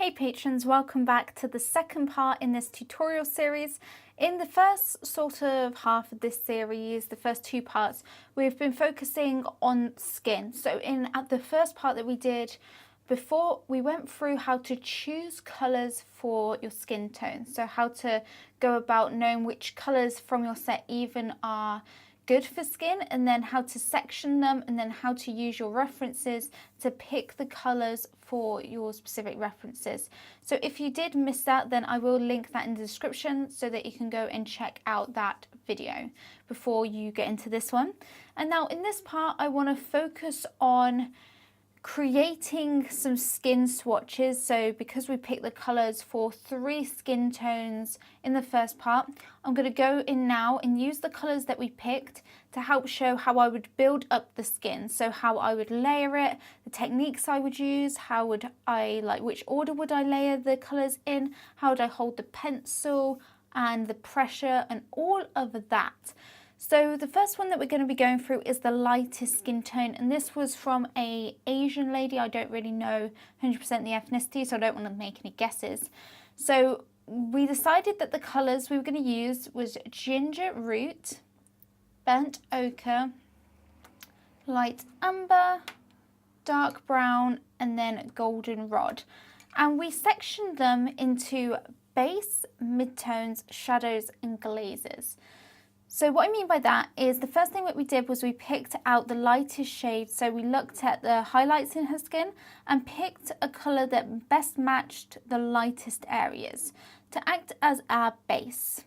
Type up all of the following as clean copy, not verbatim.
Hey patrons, welcome back to the second part in this tutorial series. In the first sort of half of this series, the first two parts, we've been focusing on skin. So at the first part that we did before, we went through how to choose colours for your skin tone. So how to go about knowing which colours from your set even are good for skin, and then how to section them, and then how to use your references to pick the colours for your specific references. So if you did miss that, then I will link that in the description so that you can go and check out that video before you get into this one. And now in this part, I want to focus on creating some skin swatches. So because we picked the colours for 3 skin tones in the first part, I'm going to go in now and use the colours that we picked to help show how I would build up the skin. So how I would layer it, the techniques I would use, how would I, which order would I layer the colours in, how would I hold the pencil and the pressure and all of that. So the first one that we're going to be going through is the lightest skin tone, and this was from an Asian lady. I don't really know 100% the ethnicity, so I don't want to make any guesses. So we decided that the colours we were going to use was ginger root, burnt ochre, light amber, dark brown, and then goldenrod. And we sectioned them into base, midtones, shadows, and glazes. So what I mean by that is the first thing that we did was we picked out the lightest shade. So we looked at the highlights in her skin and picked a colour that best matched the lightest areas to act as our base.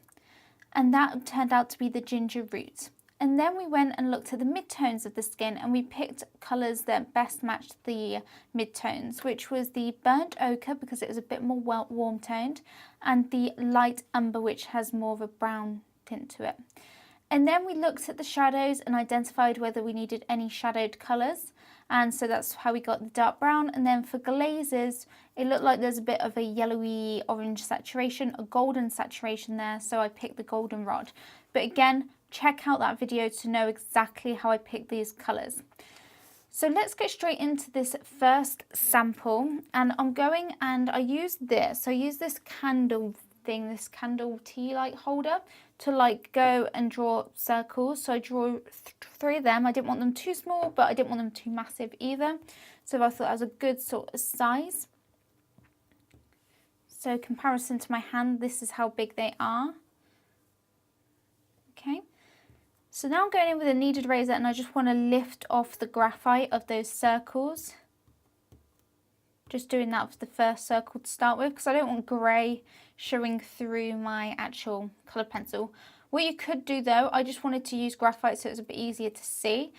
And that turned out to be the ginger root. And then we went and looked at the midtones of the skin and we picked colours that best matched the midtones, which was the burnt ochre because it was a bit more warm toned, and the light amber, which has more of a brown tint to it. And then we looked at the shadows and identified whether we needed any shadowed colours, and so that's how we got the dark brown. And then for glazes, it looked like there's a bit of a yellowy orange saturation, a golden saturation there, so I picked the goldenrod. But again, check out that video to know exactly how I picked these colours. So let's get straight into this first sample, and I'm going and I use this. So I use this candle thing, this candle tea light holder, to go and draw circles. So I draw 3 of them. I didn't want them too small, but I didn't want them too massive either. So I thought that was a good sort of size. So comparison to my hand, this is how big they are. Okay. So now I'm going in with a kneaded razor and I just want to lift off the graphite of those circles. Just doing that for the first circle to start with because I don't want grey showing through my actual coloured pencil. What you could do though, I just wanted to use graphite so it's a bit easier to see.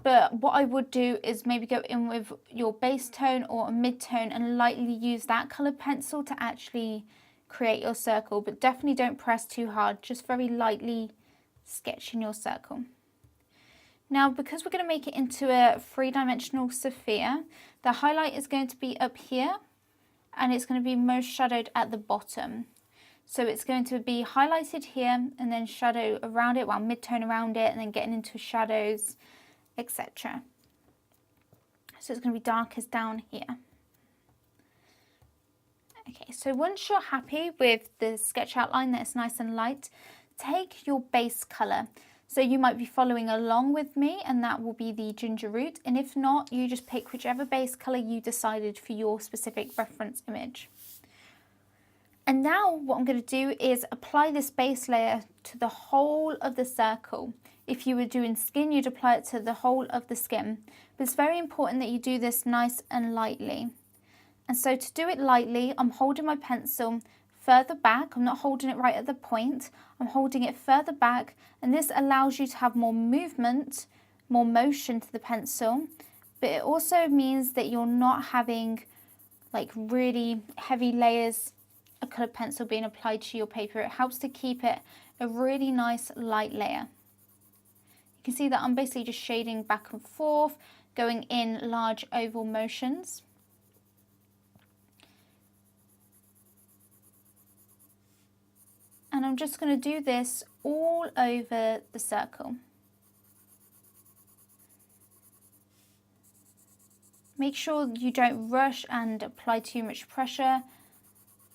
But what I would do is maybe go in with your base tone or a mid-tone and lightly use that coloured pencil to actually create your circle. But definitely don't press too hard, just very lightly sketch in your circle. Now, because we're going to make it into a 3-dimensional sphere, the highlight is going to be up here and it's going to be most shadowed at the bottom. So it's going to be highlighted here and then shadow around it, well, mid-tone around it, and then getting into shadows, etc. So it's going to be darkest down here. Okay, so once you're happy with the sketch outline that is nice and light, take your base colour. So you might be following along with me and that will be the ginger root, and if not, you just pick whichever base colour you decided for your specific reference image. And now what I'm going to do is apply this base layer to the whole of the circle. If you were doing skin, you'd apply it to the whole of the skin. But it's very important that you do this nice and lightly. And so to do it lightly, I'm holding my pencil further back. I'm not holding it right at the point. I'm holding it further back, and this allows you to have more movement, more motion to the pencil, but it also means that you're not having really heavy layers of coloured pencil being applied to your paper. It helps to keep it a really nice light layer. You can see that I'm basically just shading back and forth, going in large oval motions. And I'm just going to do this all over the circle. Make sure you don't rush and apply too much pressure.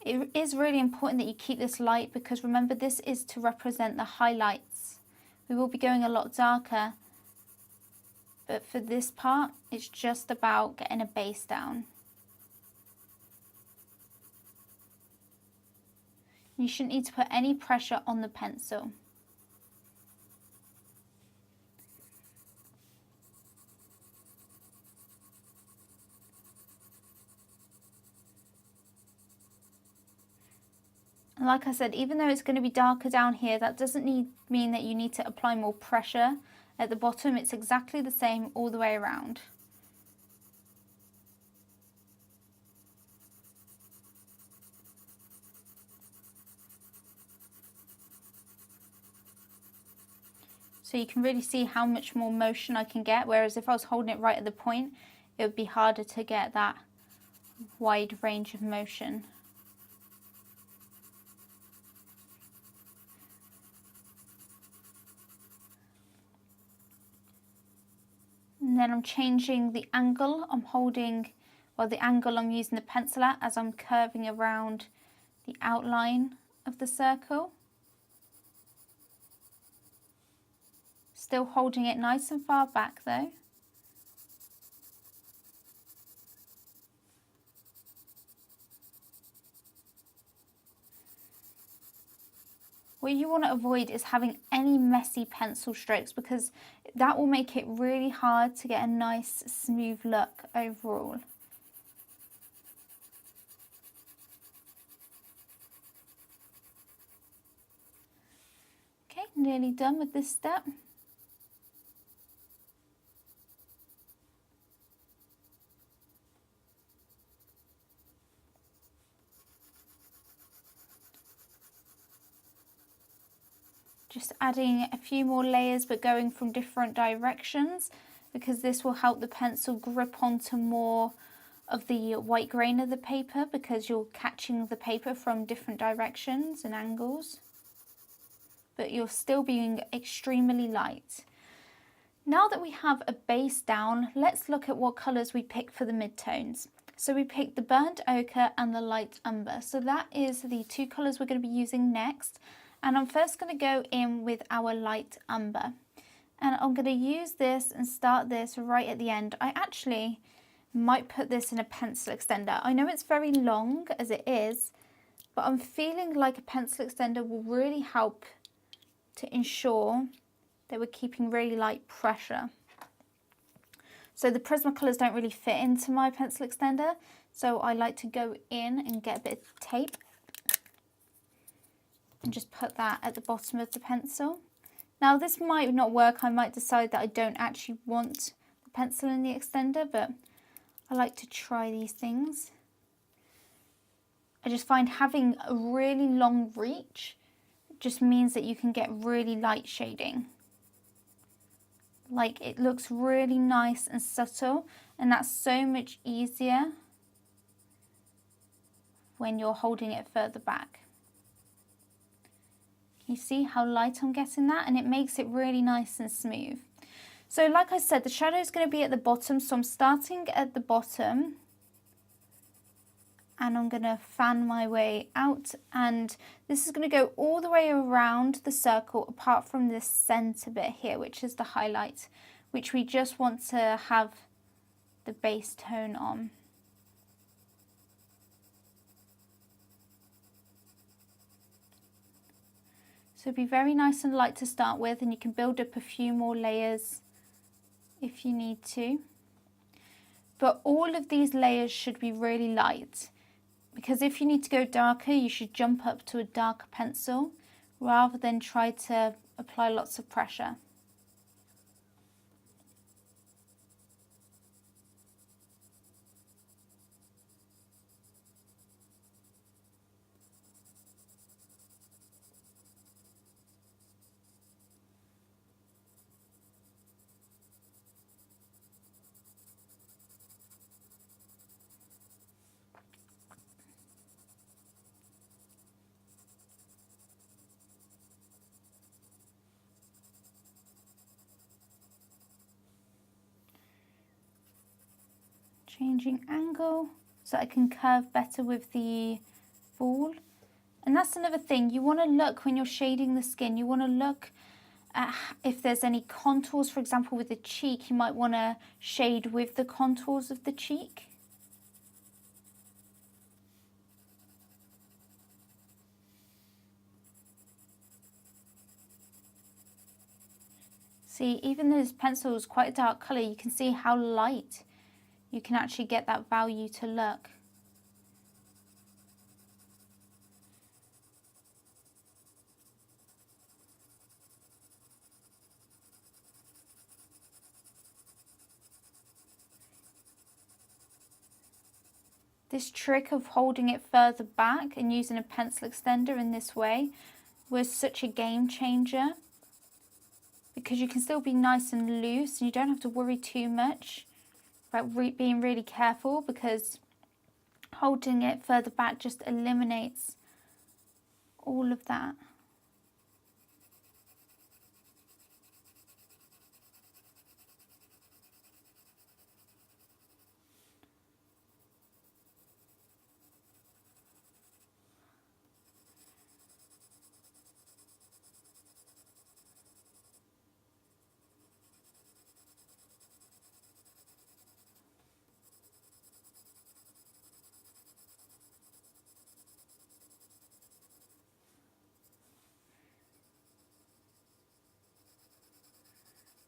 It is really important that you keep this light because remember this is to represent the highlights. We will be going a lot darker, but for this part it's just about getting a base down. You shouldn't need to put any pressure on the pencil. And like I said, even though it's going to be darker down here, that doesn't mean that you need to apply more pressure at the bottom. It's exactly the same all the way around. So you can really see how much more motion I can get, whereas if I was holding it right at the point, it would be harder to get that wide range of motion. And then I'm changing the angle I'm holding, or the angle I'm using the pencil at as I'm curving around the outline of the circle. Still holding it nice and far back though. What you want to avoid is having any messy pencil strokes because that will make it really hard to get a nice smooth look overall. Okay, nearly done with this step. Just adding a few more layers but going from different directions because this will help the pencil grip onto more of the white grain of the paper because you're catching the paper from different directions and angles, but you're still being extremely light. Now that we have a base down, let's look at what colours we pick for the midtones. So we picked the burnt ochre and the light umber. So that is the two colours we're going to be using next. And I'm first going to go in with our light umber. And I'm going to use this and start this right at the end. I actually might put this in a pencil extender. I know it's very long as it is, but I'm feeling like a pencil extender will really help to ensure that we're keeping really light pressure. So the Prismacolors don't really fit into my pencil extender, so I like to go in and get a bit of tape and just put that at the bottom of the pencil. Now this might not work, I might decide that I don't actually want the pencil in the extender, but I like to try these things. I just find having a really long reach just means that you can get really light shading. Like it looks really nice and subtle, and that's so much easier when you're holding it further back. You see how light I'm getting that, and it makes it really nice and smooth. So like I said, the shadow is going to be at the bottom, so I'm starting at the bottom and I'm going to fan my way out, and this is going to go all the way around the circle apart from this center bit here, which is the highlight, which we just want to have the base tone on. So be very nice and light to start with, and you can build up a few more layers if you need to. But all of these layers should be really light, because if you need to go darker, you should jump up to a darker pencil rather than try to apply lots of pressure. Changing angle so I can curve better with the full. And that's another thing, you want to look when you're shading the skin, you want to look at if there's any contours. For example, with the cheek, you might want to shade with the contours of the cheek. See, even though this pencil is quite a dark colour, you can see how light you can actually get that value to look. This trick of holding it further back and using a pencil extender in this way was such a game changer, because you can still be nice and loose and you don't have to worry too much about being really careful, because holding it further back just eliminates all of that.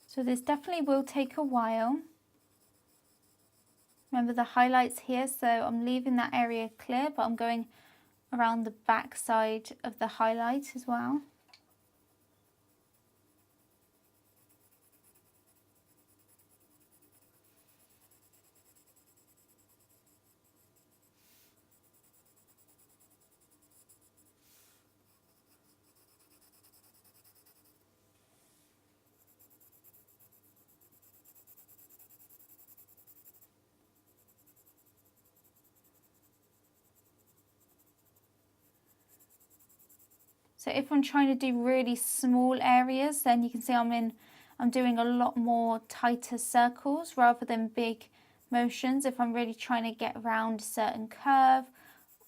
So this definitely will take a while. Remember the highlights here, so I'm leaving that area clear, but I'm going around the back side of the highlight as well. So if I'm trying to do really small areas, then you can see I'm doing a lot more tighter circles rather than big motions. If I'm really trying to get around a certain curve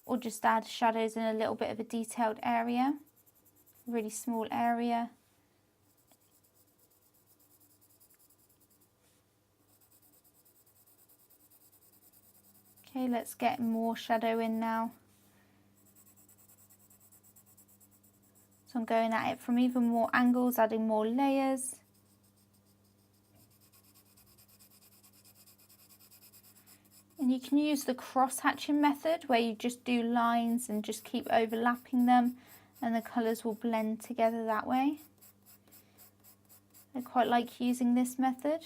or just add shadows in a little bit of a detailed area, really small area. Okay, let's get more shadow in now. So I'm going at it from even more angles, adding more layers. And you can use the cross-hatching method, where you just do lines and just keep overlapping them, and the colours will blend together that way. I quite like using this method.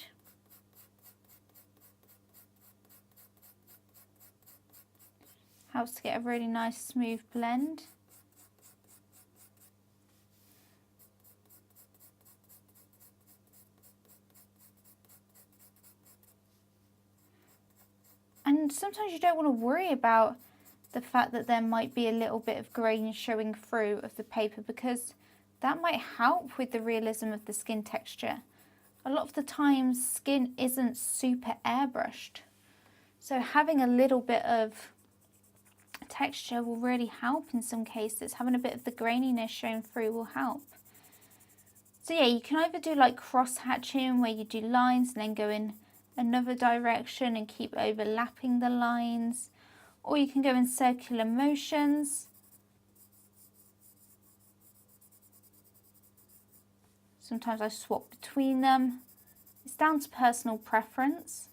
Helps to get a really nice smooth blend. And sometimes you don't want to worry about the fact that there might be a little bit of grain showing through of the paper, because that might help with the realism of the skin texture. A lot of the times skin isn't super airbrushed, so having a little bit of texture will really help in some cases. Having a bit of the graininess shown through will help. So yeah, you can either do like cross hatching, where you do lines and then go in another direction and keep overlapping the lines, or you can go in circular motions. Sometimes I swap between them. It's down to personal preference.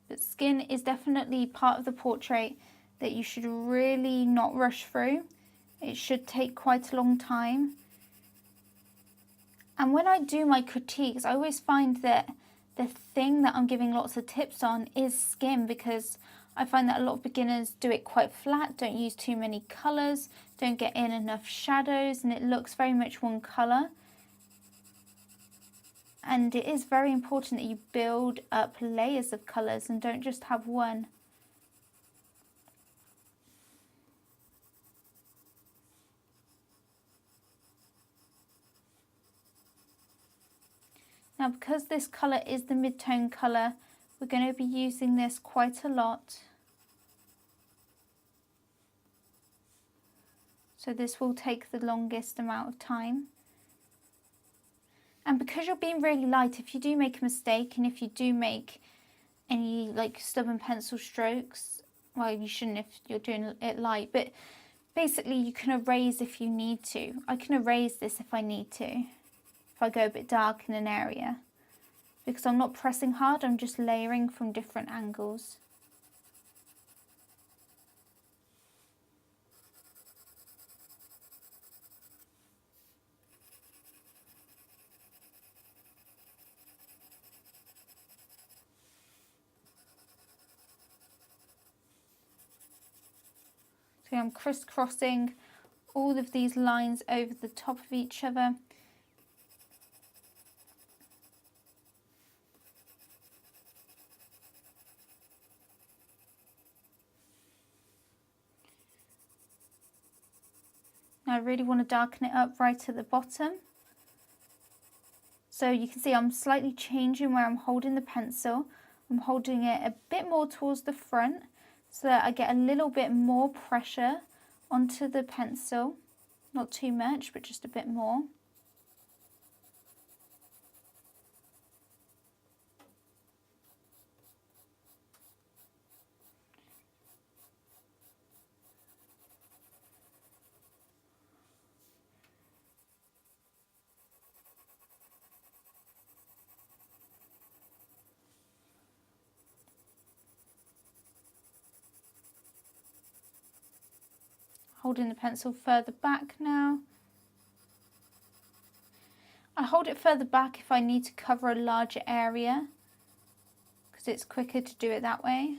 But skin is definitely part of the portrait that you should really not rush through. It should take quite a long time. And when I do my critiques, I always find that the thing that I'm giving lots of tips on is skin, because I find that a lot of beginners do it quite flat, don't use too many colours, don't get in enough shadows, and it looks very much one colour. And it is very important that you build up layers of colours and don't just have one. Now because this colour is the mid-tone colour, we're going to be using this quite a lot. So this will take the longest amount of time. And because you're being really light, if you do make a mistake and if you do make any like stubborn pencil strokes, well, you shouldn't if you're doing it light, but basically you can erase if you need to. I can erase this if I need to, if I go a bit dark in an area, because I'm not pressing hard, I'm just layering from different angles. So I'm crisscrossing all of these lines over the top of each other. Now I really want to darken it up right at the bottom. So you can see I'm slightly changing where I'm holding the pencil. I'm holding it a bit more towards the front so that I get a little bit more pressure onto the pencil. Not too much, but just a bit more. Holding the pencil further back now. I hold it further back if I need to cover a larger area, because it's quicker to do it that way.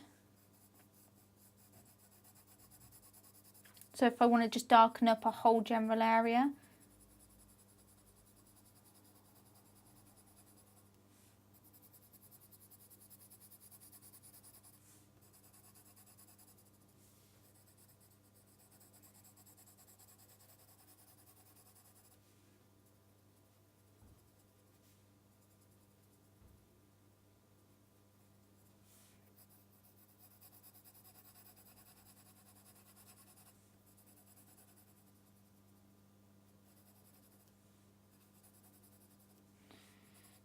So if I want to just darken up a whole general area.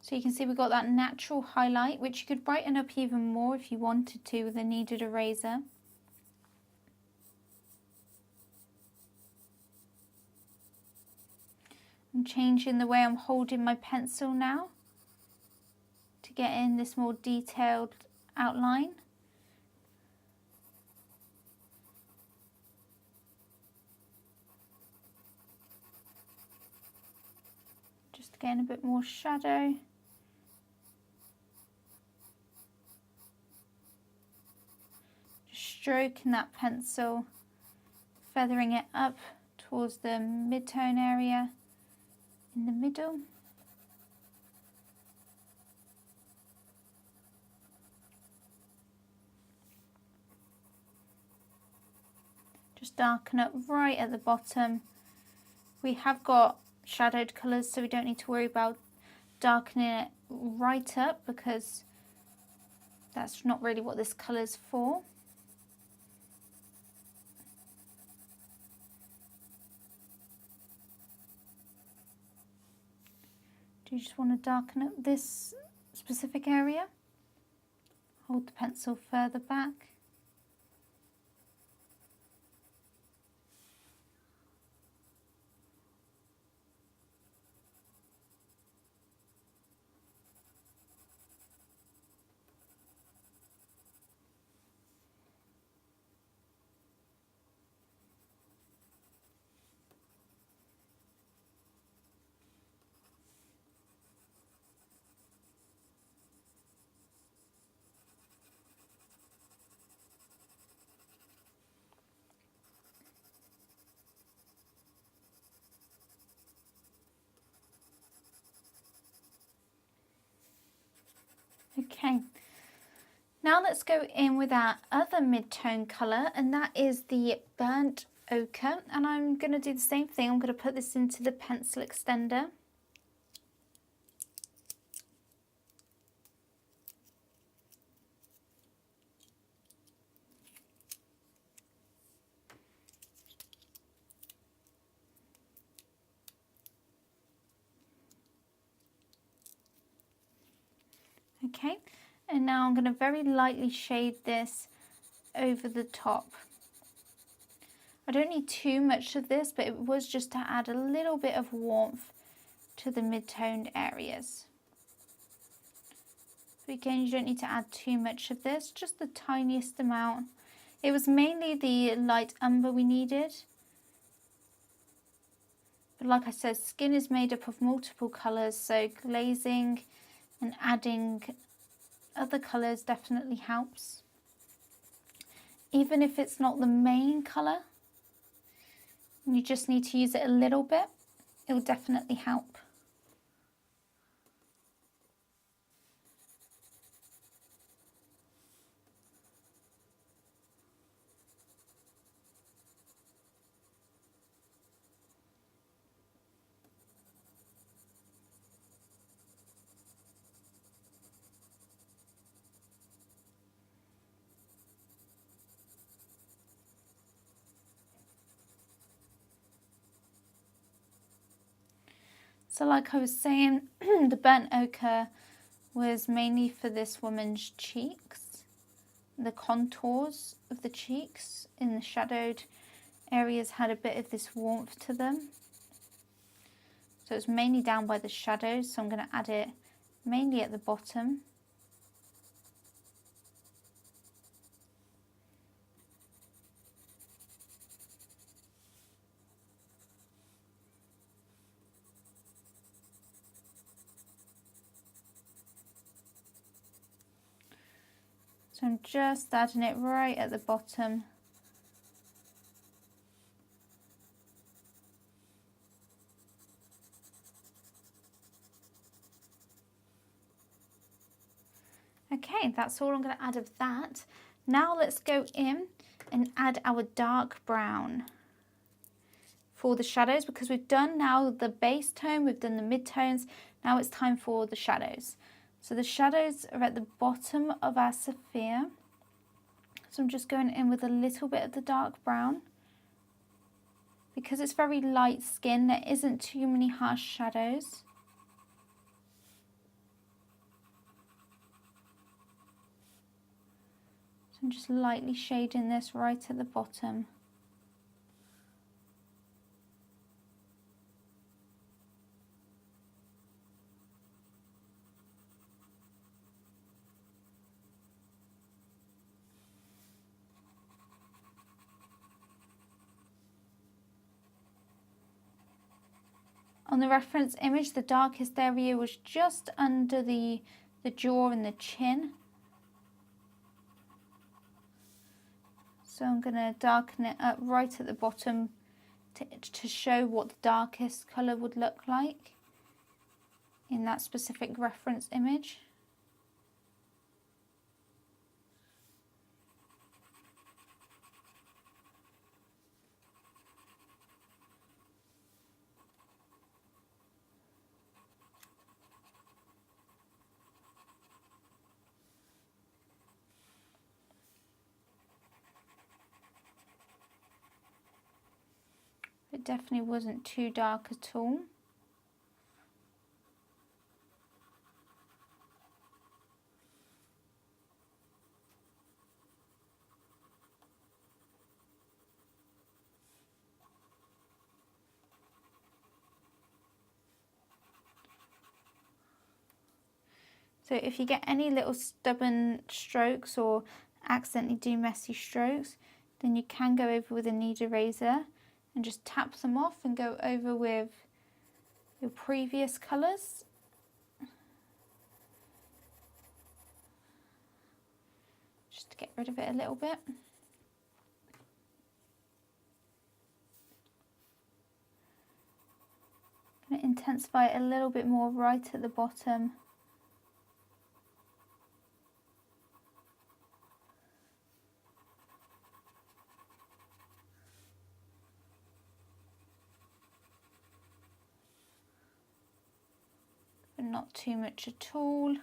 So you can see we've got that natural highlight, which you could brighten up even more if you wanted to with a kneaded eraser. I'm changing the way I'm holding my pencil now to get in this more detailed outline. Just getting a bit more shadow. Stroking that pencil, feathering it up towards the mid-tone area in the middle. Just darken up right at the bottom. We have got shadowed colours, so we don't need to worry about darkening it right up, because that's not really what this colour's for. Do you just want to darken up this specific area? Hold the pencil further back. Okay, now let's go in with our other mid-tone colour, and that is the burnt ochre, and I'm going to do the same thing. I'm going to put this into the pencil extender. Okay, and now I'm going to very lightly shade this over the top. I don't need too much of this, but it was just to add a little bit of warmth to the mid-toned areas. But again, you don't need to add too much of this, just the tiniest amount. It was mainly the light umber we needed. But like I said, skin is made up of multiple colours, so glazing and adding other colours definitely helps. Even if it's not the main colour, you just need to use it a little bit, it will definitely help. So like I was saying, the burnt ochre was mainly for this woman's cheeks. The contours of the cheeks in the shadowed areas had a bit of this warmth to them. So it's mainly down by the shadows, so I'm going to add it mainly at the bottom. So I'm just adding it right at the bottom. Okay, that's all I'm going to add of that. Now let's go in and add our dark brown for the shadows, because we've done now the base tone, we've done the mid-tones, now it's time for the shadows. So the shadows are at the bottom of our sapphire. So I'm just going in with a little bit of the dark brown. Because it's very light skin, there isn't too many harsh shadows. So I'm just lightly shading this right at the bottom. On the reference image, the darkest area was just under the jaw and the chin. So I'm going to darken it up right at the bottom to show what the darkest colour would look like in that specific reference image. It definitely wasn't too dark at all. So if you get any little stubborn strokes or accidentally do messy strokes, then you can go over with a knead eraser and just tap them off and go over with your previous colours. Just to get rid of it a little bit. I'm going to intensify it a little bit more right at the bottom. But not too much at all.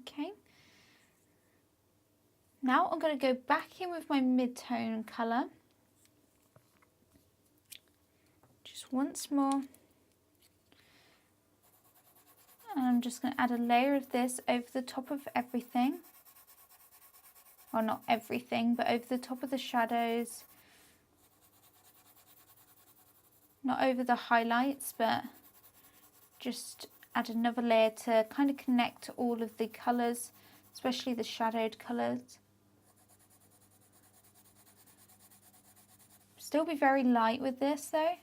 Okay. Now I'm going to go back in with my mid-tone colour. Just once more. And I'm just going to add a layer of this over the top of everything. Well, not everything, but over the top of the shadows. Not over the highlights, but just add another layer to kind of connect all of the colours, especially the shadowed colours. Still be very light with this though.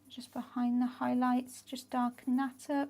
Just behind the highlights, just darken that up.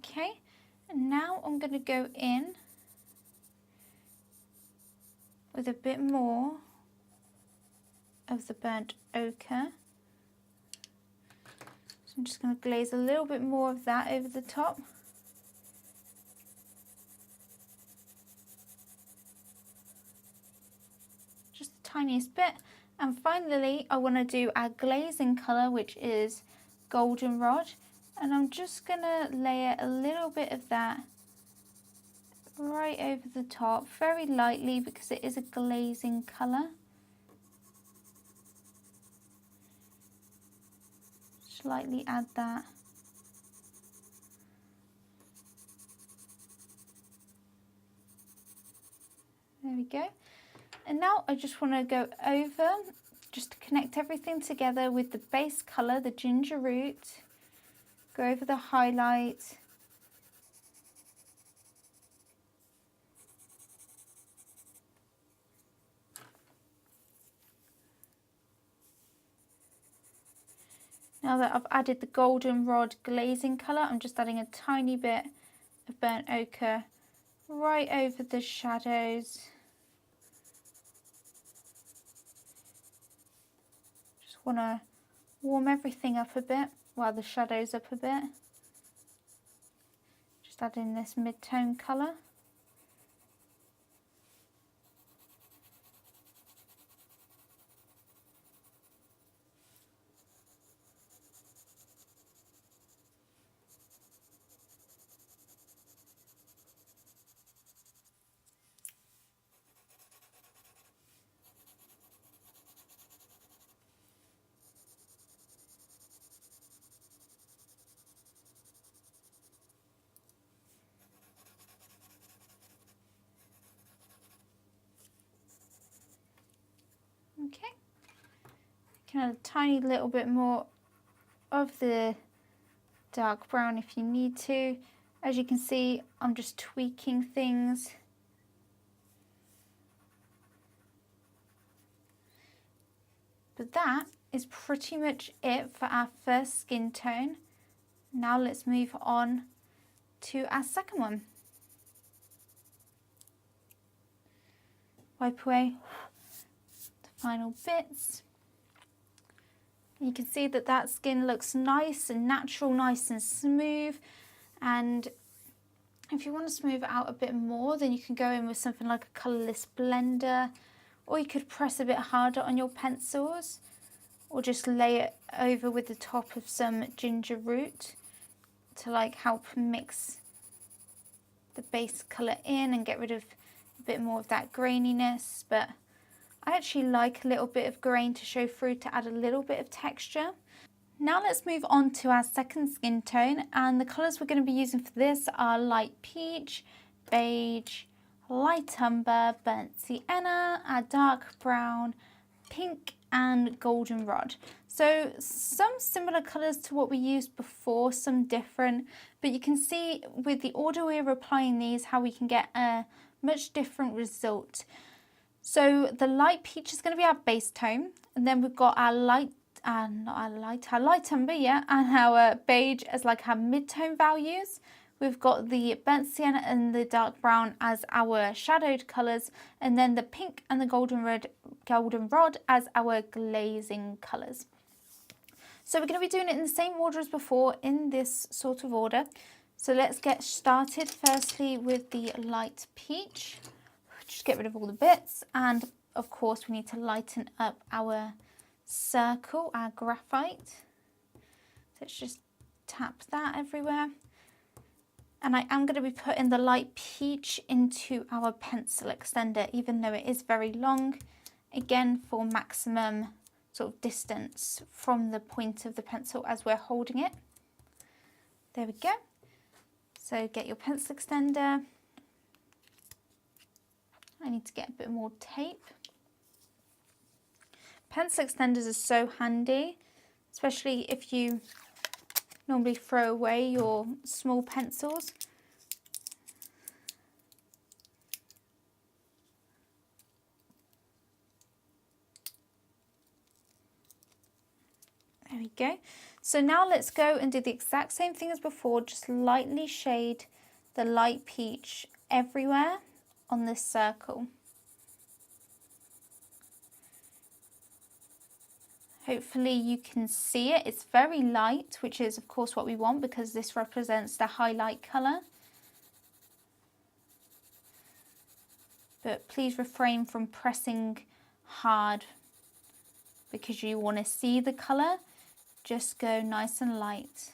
Okay, and now I'm going to go in with a bit more of the burnt ochre. So I'm just going to glaze a little bit more of that over the top. Just the tiniest bit. And finally, I want to do our glazing colour, which is goldenrod. And I'm just going to layer a little bit of that right over the top, very lightly because it is a glazing colour. Just lightly add that. There we go. And now I just want to go over, just to connect everything together with the base colour, the ginger root. Go over the highlight. Now that I've added the goldenrod glazing colour, I'm just adding a tiny bit of burnt ochre right over the shadows. Just want to warm everything up a bit, well, the shadows up a bit. Just adding this mid-tone colour. Okay, you can add a tiny little bit more of the dark brown if you need to. As you can see, I'm just tweaking things. But that is pretty much it for our first skin tone. Now let's move on to our second one. Wipe away the final bits. You can see that that skin looks nice and natural, nice and smooth. And if you want to smooth it out a bit more, then you can go in with something like a colourless blender, or you could press a bit harder on your pencils, or just lay it over with the top of some ginger root to like help mix the base colour in and get rid of a bit more of that graininess. But I actually like a little bit of grain to show through to add a little bit of texture. Now let's move on to our second skin tone, and the colours we're going to be using for this are light peach, beige, light umber, burnt sienna, a dark brown, pink and goldenrod. So some similar colours to what we used before, some different, but you can see with the order we're applying these how we can get a much different result. So the light peach is going to be our base tone, and then we've got our light umber, yeah, and our beige as like our mid-tone values. We've got the burnt sienna and the dark brown as our shadowed colours, and then the pink and the goldenrod as our glazing colours. So we're going to be doing it in the same order as before, in this sort of order. So let's get started firstly with the light peach. Just get rid of all the bits, and of course we need to lighten up our circle, our graphite. So let's just tap that everywhere. And I am going to be putting the light peach into our pencil extender, even though it is very long, again for maximum sort of distance from the point of the pencil as we're holding it. There we go. So get your pencil extender. I need to get a bit more tape. Pencil extenders are so handy, especially if you normally throw away your small pencils. There we go. So now let's go and do the exact same thing as before, just lightly shade the light peach everywhere on this circle. Hopefully you can see it. It's very light, which is of course what we want because this represents the highlight colour. But please refrain from pressing hard because you want to see the colour. Just go nice and light.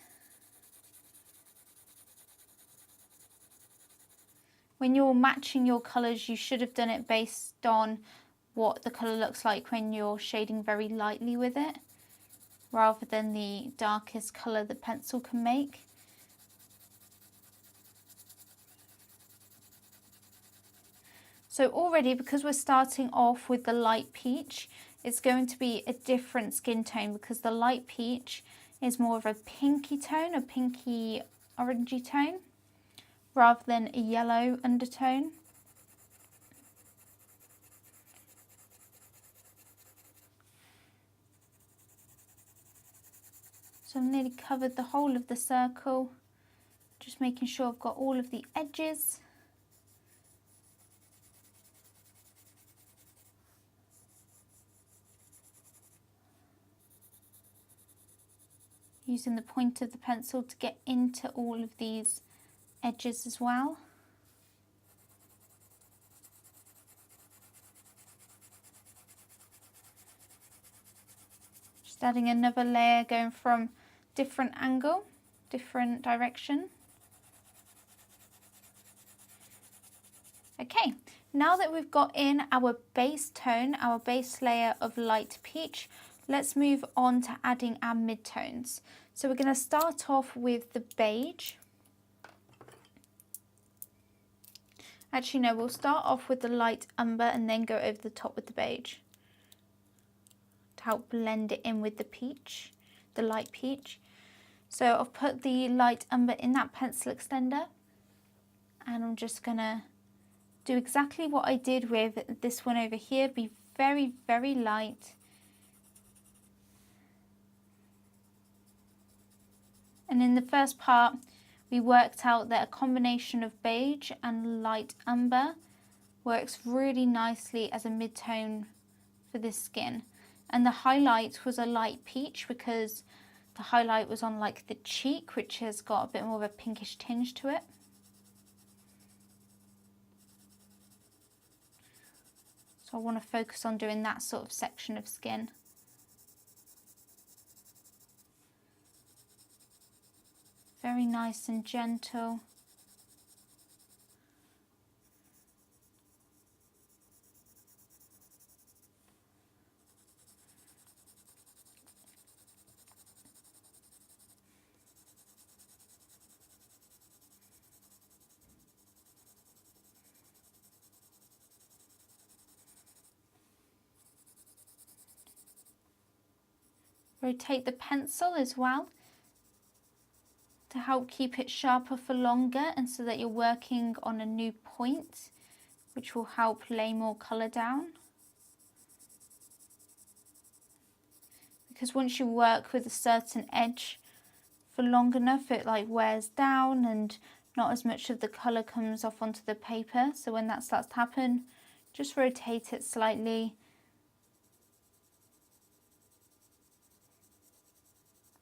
When you're matching your colours, you should have done it based on what the colour looks like when you're shading very lightly with it, rather than the darkest colour the pencil can make. So already, because we're starting off with the light peach, it's going to be a different skin tone because the light peach is more of a pinky tone, a pinky orangey tone, rather than a yellow undertone. So I've nearly covered the whole of the circle, just making sure I've got all of the edges. Using the point of the pencil to get into all of these edges as well. Just adding another layer, going from different angle, different direction. Okay, now that we've got in our base tone, our base layer of light peach, let's move on to adding our midtones. So we're going to start off with the beige. Actually no, we'll start off with the light umber and then go over the top with the beige to help blend it in with the peach, the light peach. So I've put the light umber in that pencil extender, and I'm just going to do exactly what I did with this one over here, be very, very light. And in the first part, we worked out that a combination of beige and light umber works really nicely as a mid-tone for this skin. And the highlight was a light peach because the highlight was on like the cheek, which has got a bit more of a pinkish tinge to it. So I want to focus on doing that sort of section of skin. Very nice and gentle. Rotate the pencil as well to help keep it sharper for longer, and so that you're working on a new point, which will help lay more colour down. Because once you work with a certain edge for long enough, it like wears down and not as much of the colour comes off onto the paper. So when that starts to happen, just rotate it slightly.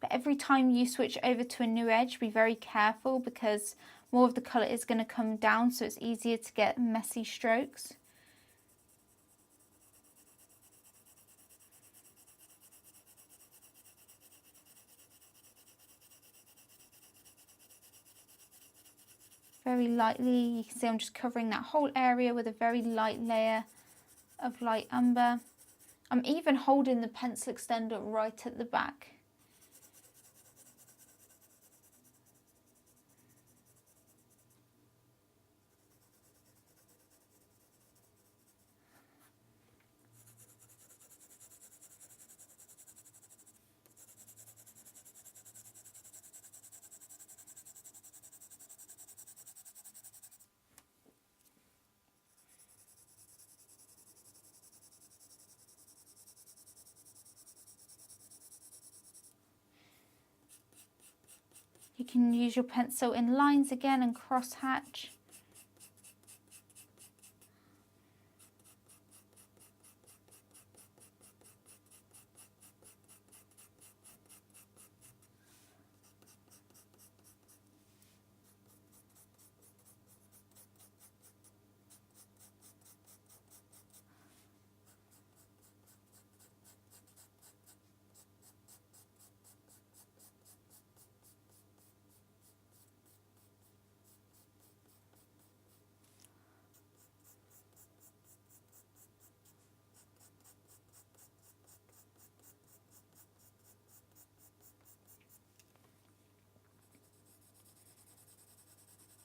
But every time you switch over to a new edge, be very careful, because more of the colour is going to come down, so it's easier to get messy strokes. Very lightly, you can see I'm just covering that whole area with a very light layer of light umber. I'm even holding the pencil extender right at the back. You can use your pencil in lines again and cross hatch.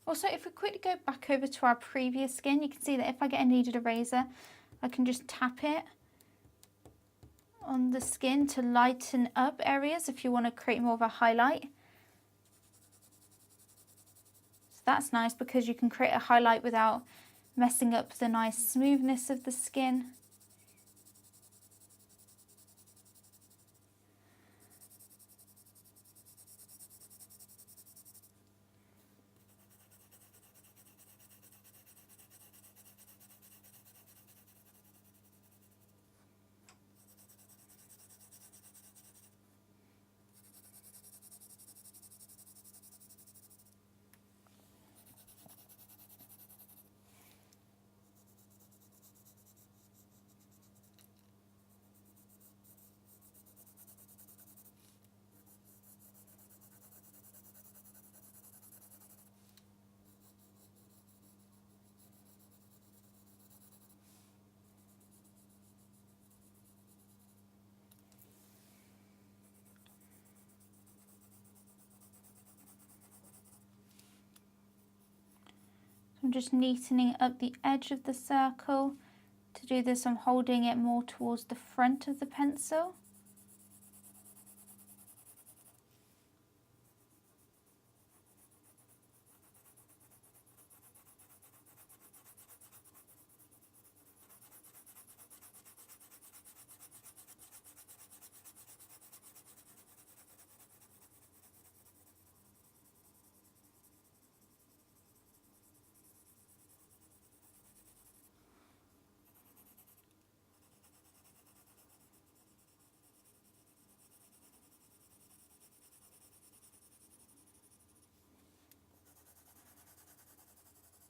Also, if we quickly go back over to our previous skin, you can see that if I get a kneaded eraser, I can just tap it on the skin to lighten up areas if you want to create more of a highlight. So that's nice, because you can create a highlight without messing up the nice smoothness of the skin. I'm just neatening up the edge of the circle. To do this, I'm holding it more towards the front of the pencil.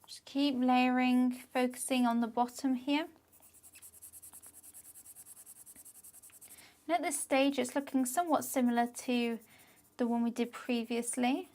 Just keep layering, focusing on the bottom here. And at this stage, it's looking somewhat similar to the one we did previously.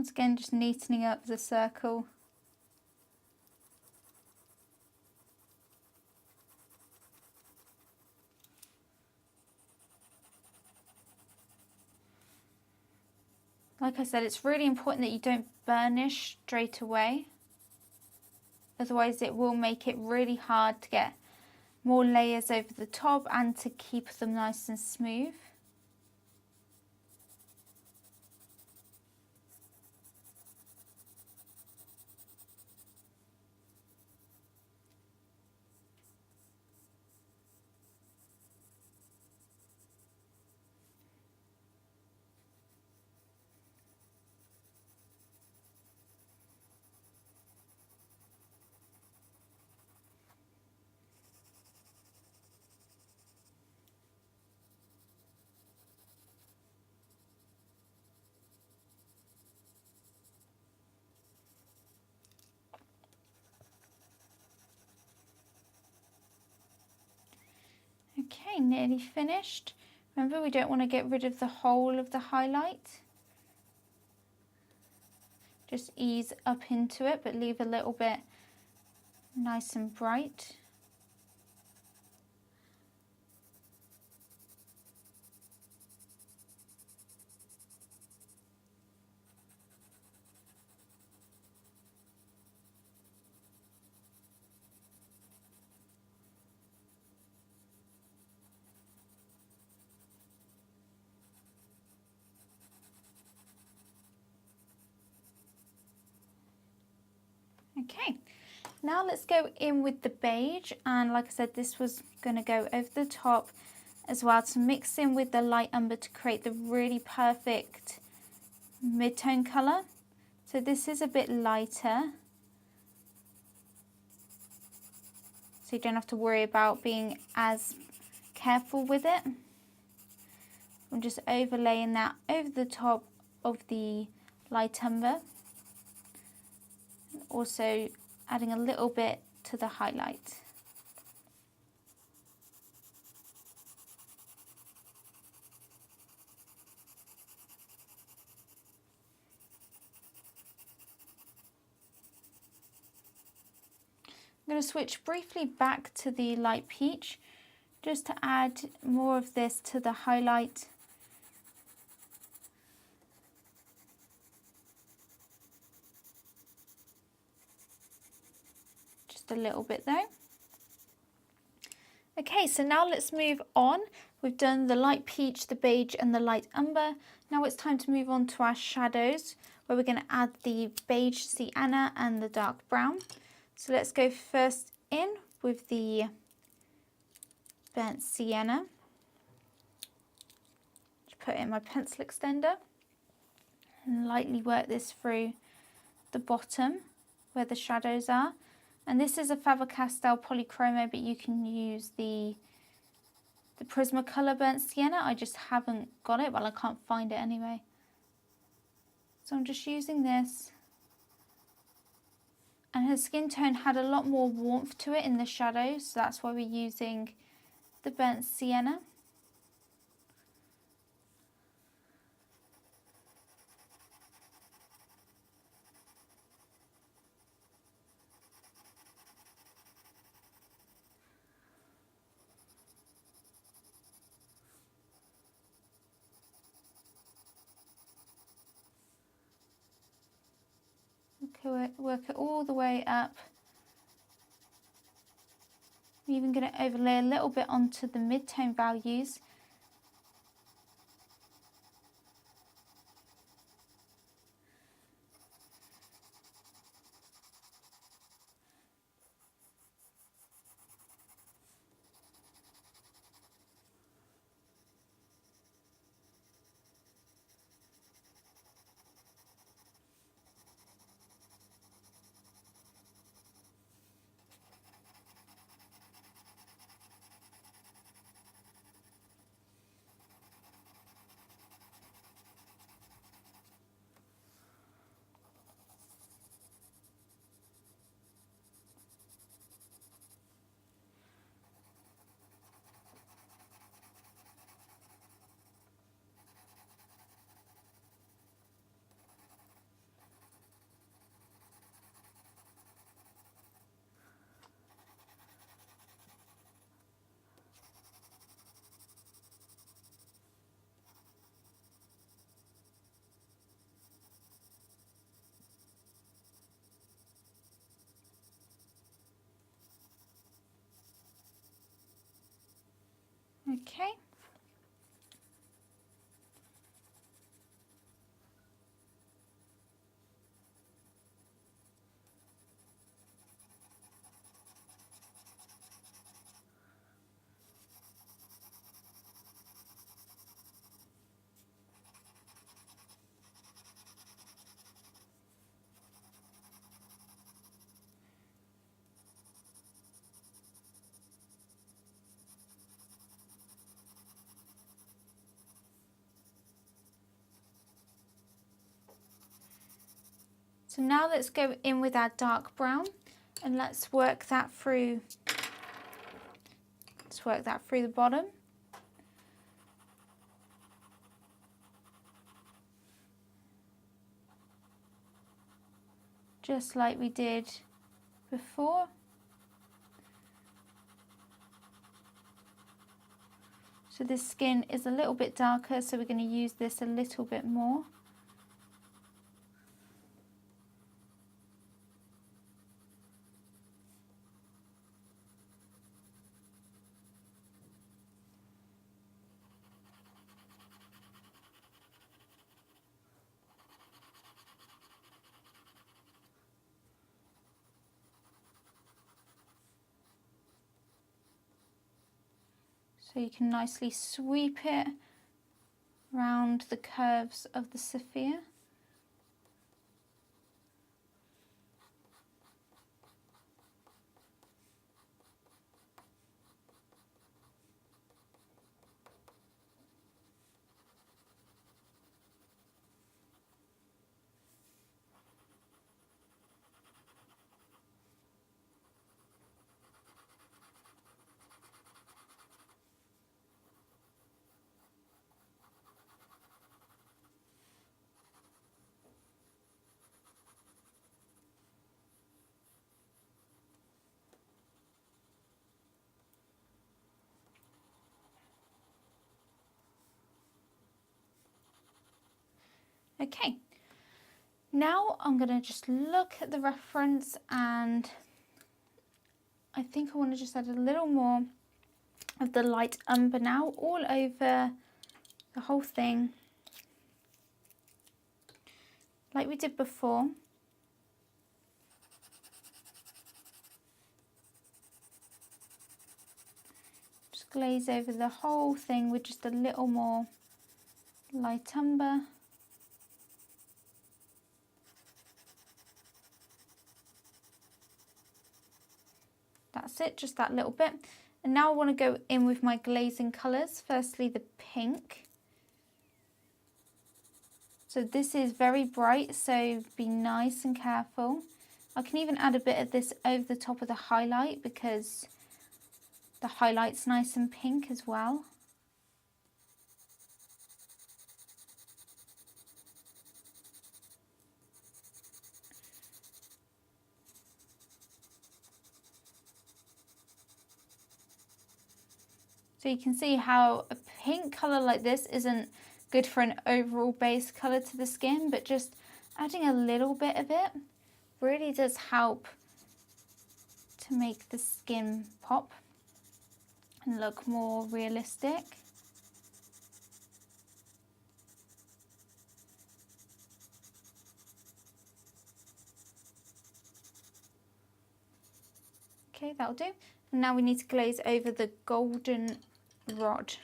Once again, just neatening up the circle. Like I said, it's really important that you don't burnish straight away. Otherwise it will make it really hard to get more layers over the top and to keep them nice and smooth. Okay, nearly finished. Remember, we don't want to get rid of the whole of the highlight. Just ease up into it, but leave a little bit nice and bright. Okay, now let's go in with the beige, and like I said, this was going to go over the top as well to mix in with the light umber to create the really perfect mid-tone colour. So this is a bit lighter, so you don't have to worry about being as careful with it. I'm just overlaying that over the top of the light umber. Also adding a little bit to the highlight. I'm going to switch briefly back to the light peach just to add more of this to the highlight. A little bit though. Okay, so now let's move on. We've done the light peach, the beige and the light umber. Now it's time to move on to our shadows, where we're going to add the beige sienna and the dark brown. So let's go first in with the burnt sienna. Just put it in my pencil extender and lightly work this through the bottom where the shadows are. And this is a Faber-Castell Polychroma, but you can use the Prismacolor Burnt Sienna. I just haven't got it, well, I can't find it anyway. So I'm just using this. And her skin tone had a lot more warmth to it in the shadows, so that's why we're using the Burnt Sienna. Okay, work it all the way up. I'm even going to overlay a little bit onto the mid-tone values. Okay. So now let's go in with our dark brown and let's work that through. Let's work that through the bottom. Just like we did before. So this skin is a little bit darker, so we're going to use this a little bit more. So you can nicely sweep it around the curves of the sapphire. Okay, now I'm going to just look at the reference, and I think I want to just add a little more of the light umber now all over the whole thing, like we did before. Just glaze over the whole thing with just a little more light umber. That's it, just that little bit. And now I want to go in with my glazing colours. Firstly, the pink. So this is very bright, so be nice and careful. I can even add a bit of this over the top of the highlight because the highlight's nice and pink as well. So you can see how a pink colour like this isn't good for an overall base colour to the skin, but just adding a little bit of it really does help to make the skin pop and look more realistic. Okay, that'll do. And now we need to glaze over the golden rod.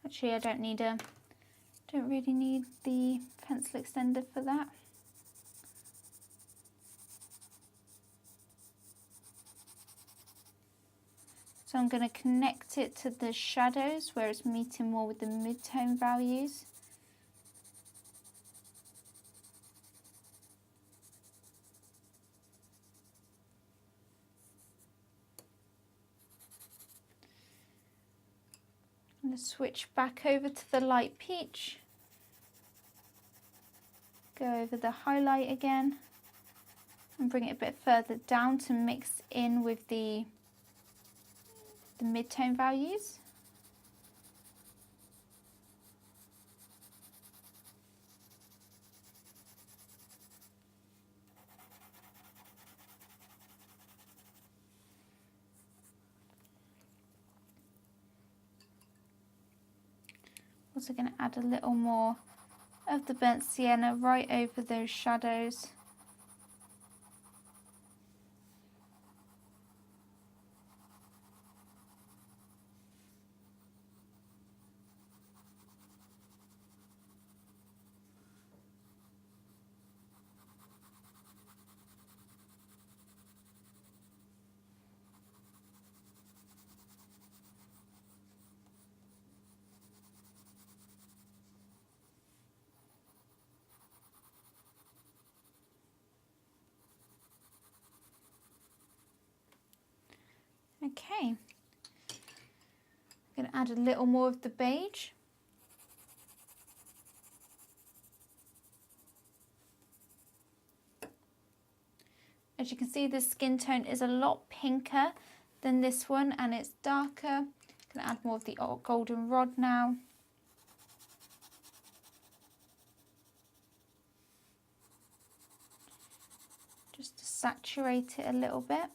Actually, I don't really need the pencil extender for that. So I'm going to connect it to the shadows where it's meeting more with the mid-tone values. I'm going to switch back over to the light peach. Go over the highlight again and bring it a bit further down to mix in with the mid-tone values. Also going to add a little more of the burnt sienna right over those shadows. Okay, I'm going to add a little more of the beige. As you can see, the skin tone is a lot pinker than this one, and it's darker. I'm going to add more of the goldenrod now. Just to saturate it a little bit.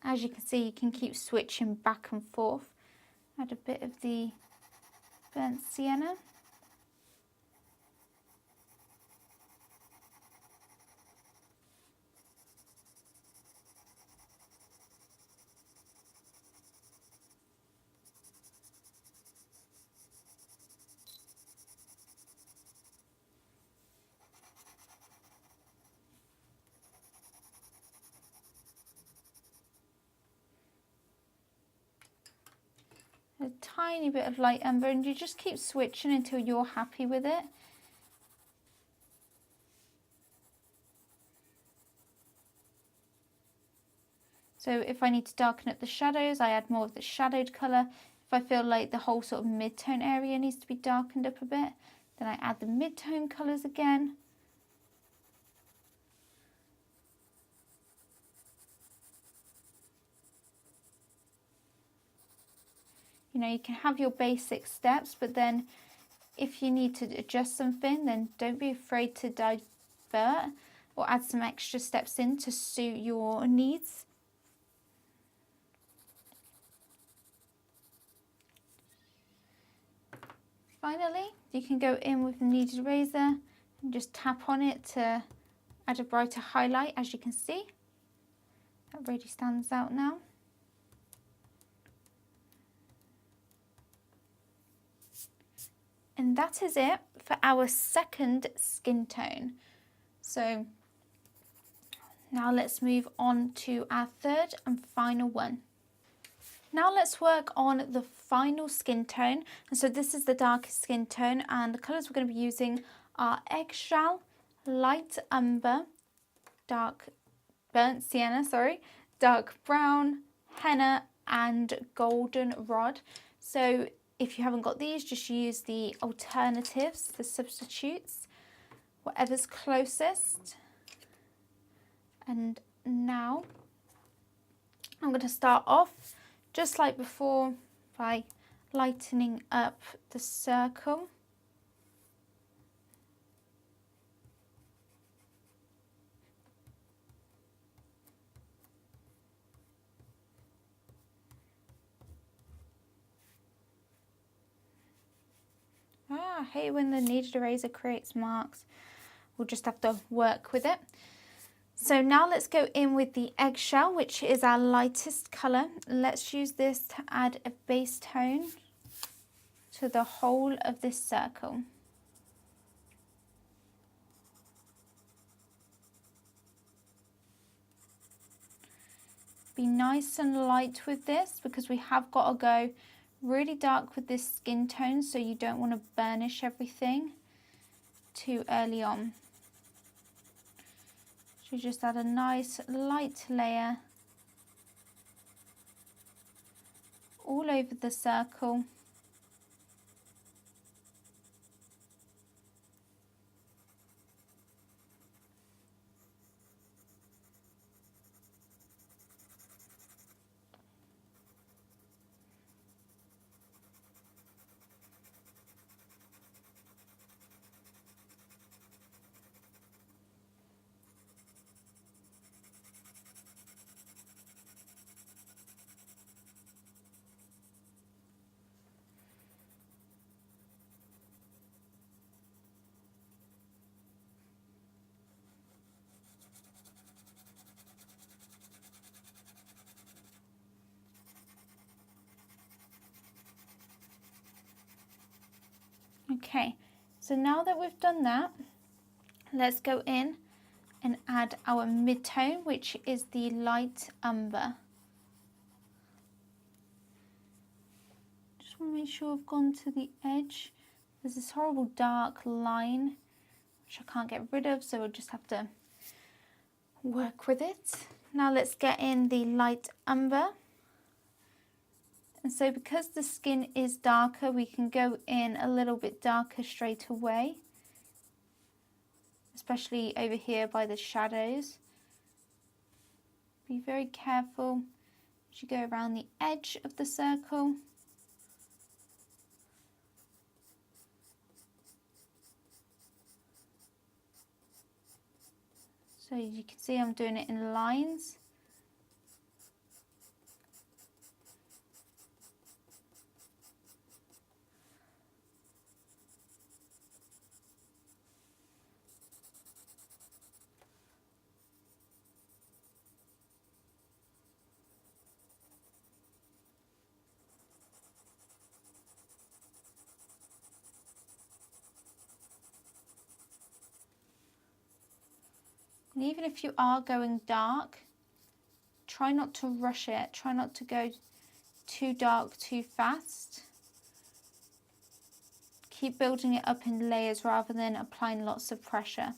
As you can see, you can keep switching back and forth. Add a bit of the burnt sienna. A tiny bit of light umber, and you just keep switching until you're happy with it. So if I need to darken up the shadows, I add more of the shadowed colour. If I feel like the whole sort of mid-tone area needs to be darkened up a bit, then I add the mid-tone colours again. You know, you can have your basic steps, but then if you need to adjust something, then don't be afraid to divert or add some extra steps in to suit your needs. Finally, you can go in with the kneaded eraser and just tap on it to add a brighter highlight. As you can see, that really stands out now. And that is it for our second skin tone. So now let's move on to our third and final one. Now let's work on the final skin tone. And so this is the darkest skin tone, and the colours we're going to be using are eggshell, light umber, dark burnt sienna, dark brown, henna and goldenrod. So if you haven't got these, just use the alternatives, the substitutes, whatever's closest. And now I'm going to start off just like before by lightening up the circle. I hate when the kneaded eraser creates marks. We'll just have to work with it. So now let's go in with the eggshell, which is our lightest colour. Let's use this to add a base tone to the whole of this circle. Be nice and light with this because we have got to go really dark with this skin tone, so you don't want to burnish everything too early on. So just add a nice light layer all over the circle. Okay, so now that we've done that, let's go in and add our mid-tone, which is the light umber. Just want to make sure I've gone to the edge. There's this horrible dark line which I can't get rid of, so I'll just have to work with it. Now let's get in the light umber. And so because the skin is darker, we can go in a little bit darker straight away, especially over here by the shadows. Be very careful as you go around the edge of the circle. So you can see I'm doing it in lines. And even if you are going dark, try not to rush it. Try not to go too dark too fast. Keep building it up in layers rather than applying lots of pressure.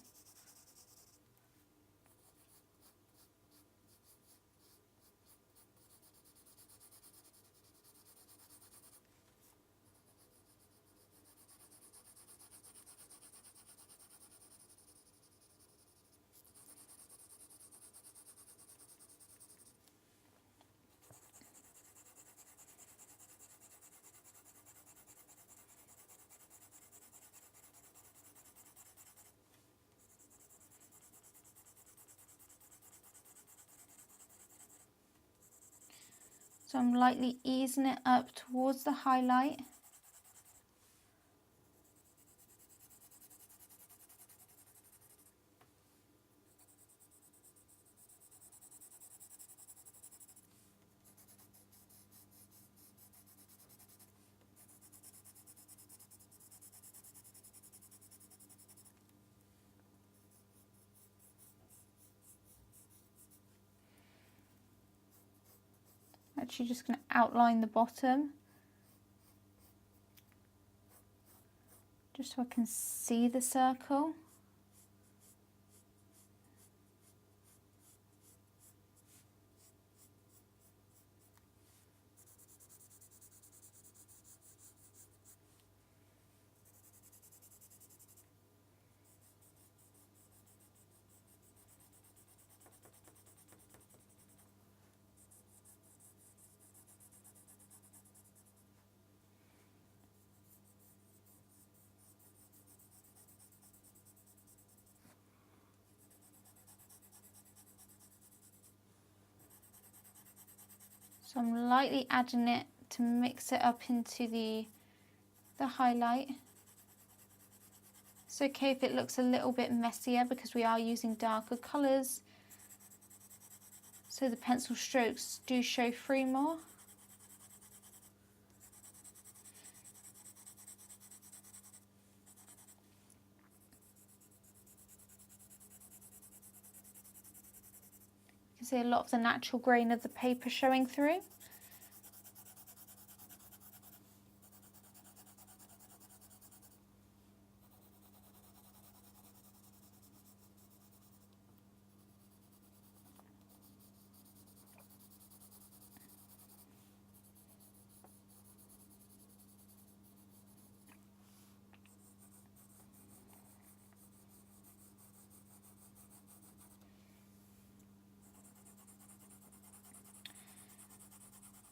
So I'm lightly easing it up towards the highlight. Actually just going to outline the bottom, just so I can see the circle. So I'm lightly adding it to mix it up into the highlight. It's okay if it looks a little bit messier because we are using darker colours, so the pencil strokes do show through more. You can see a lot of the natural grain of the paper showing through.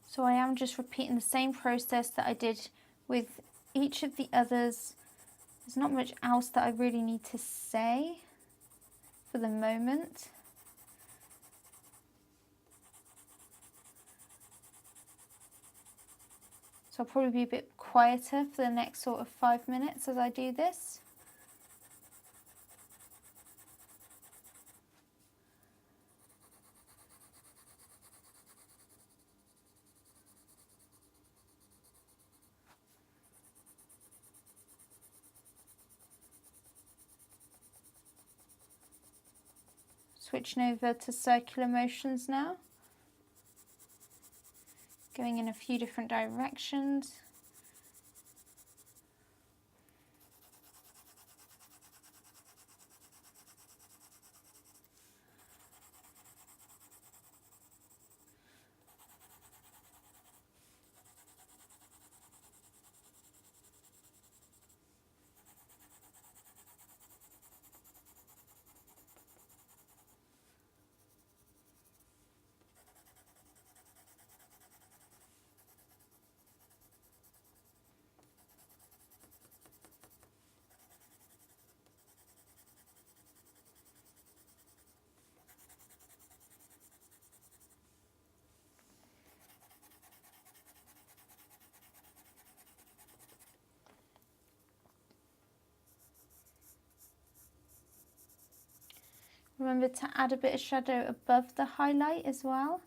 So I am just repeating the same process that I did with each of the others. There's not much else that I really need to say for the moment. So I'll probably be a bit quieter for the next sort of 5 minutes as I do this. Switching over to circular motions now. Going in a few different directions. Remember to add a bit of shadow above the highlight as well.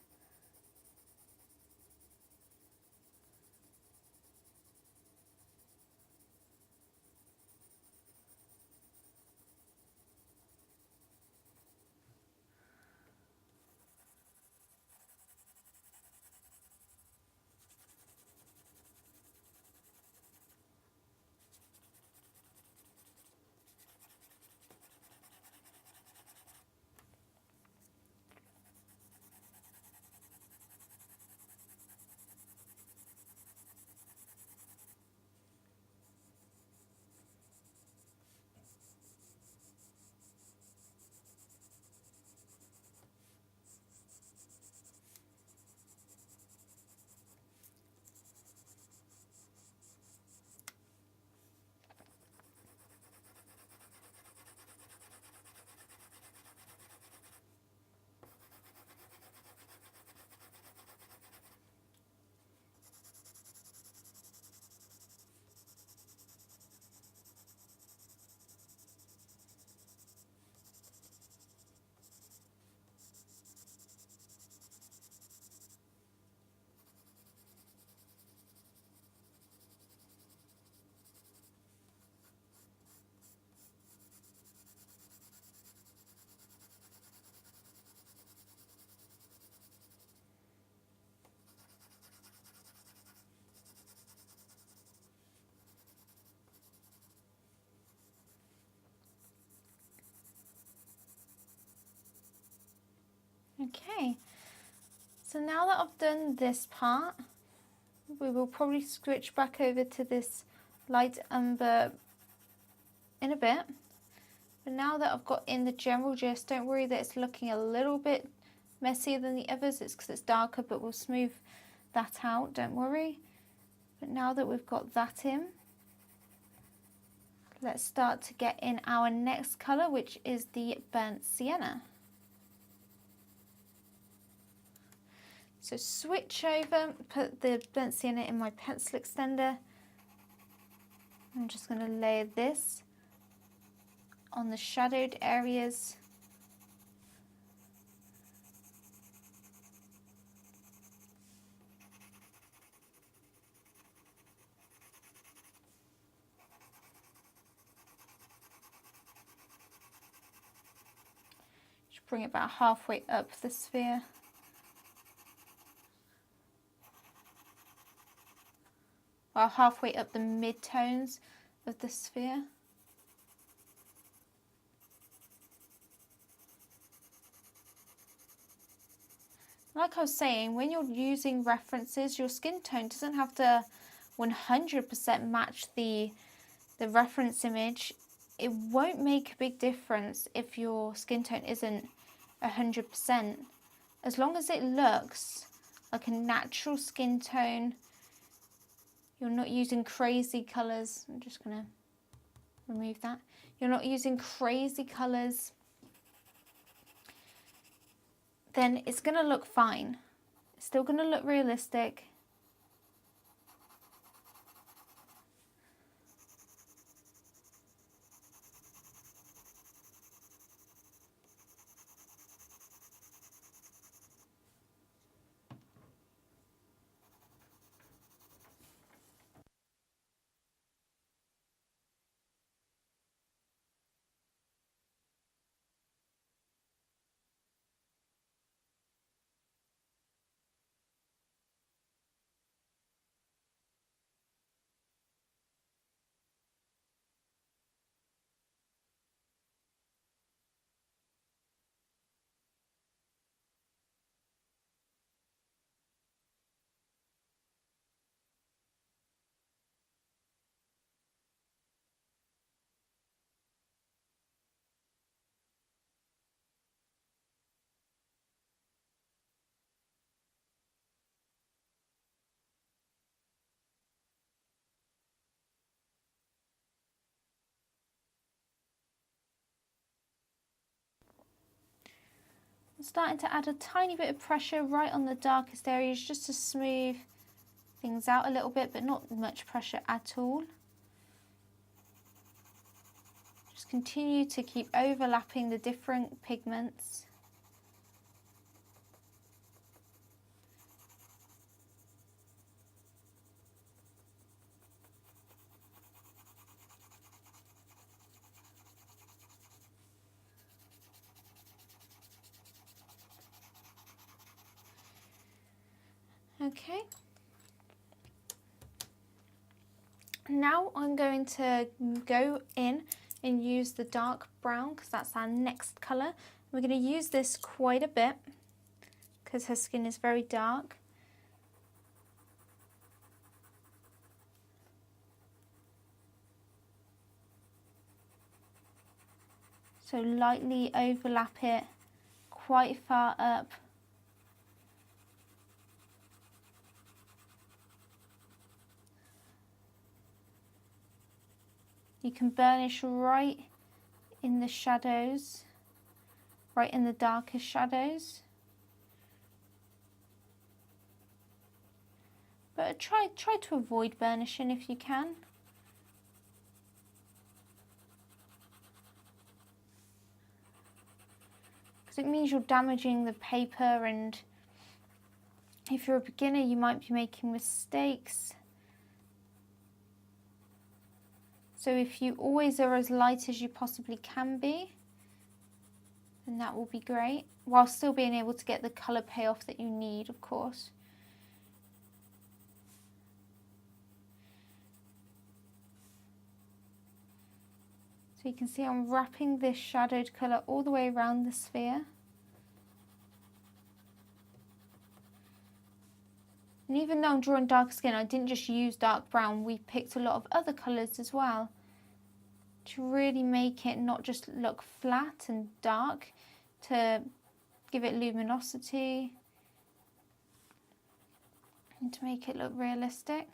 Okay, so now that I've done this part, we will probably switch back over to this light umber in a bit. But now that I've got in the general gist, don't worry that it's looking a little bit messier than the others. It's because it's darker, but we'll smooth that out, don't worry. But now that we've got that in, let's start to get in our next colour, which is the burnt sienna. So switch over, put the burnt sienna in my pencil extender. I'm just going to layer this on the shadowed areas. Just bring it about halfway up the sphere. Well, halfway up the mid-tones of the sphere. Like I was saying, when you're using references, your skin tone doesn't have to 100% match the reference image. It won't make a big difference if your skin tone isn't 100%. As long as it looks like a natural skin tone, you're not using crazy colours. I'm just going to remove that. You're not using crazy colours, then it's going to look fine. It's still going to look realistic. I'm starting to add a tiny bit of pressure right on the darkest areas just to smooth things out a little bit, but not much pressure at all. Just continue to keep overlapping the different pigments. Okay. Now I'm going to go in and use the dark brown because that's our next colour. We're going to use this quite a bit because her skin is very dark. So lightly overlap it quite far up. You can burnish right in the shadows, right in the darkest shadows. But try to avoid burnishing if you can. Because it means you're damaging the paper, and if you're a beginner you might be making mistakes. So if you always are as light as you possibly can be, then that will be great, while still being able to get the colour payoff that you need, of course. So you can see I'm wrapping this shadowed colour all the way around the sphere. And even though I'm drawing dark skin, I didn't just use dark brown, we picked a lot of other colours as well to really make it not just look flat and dark, to give it luminosity and to make it look realistic.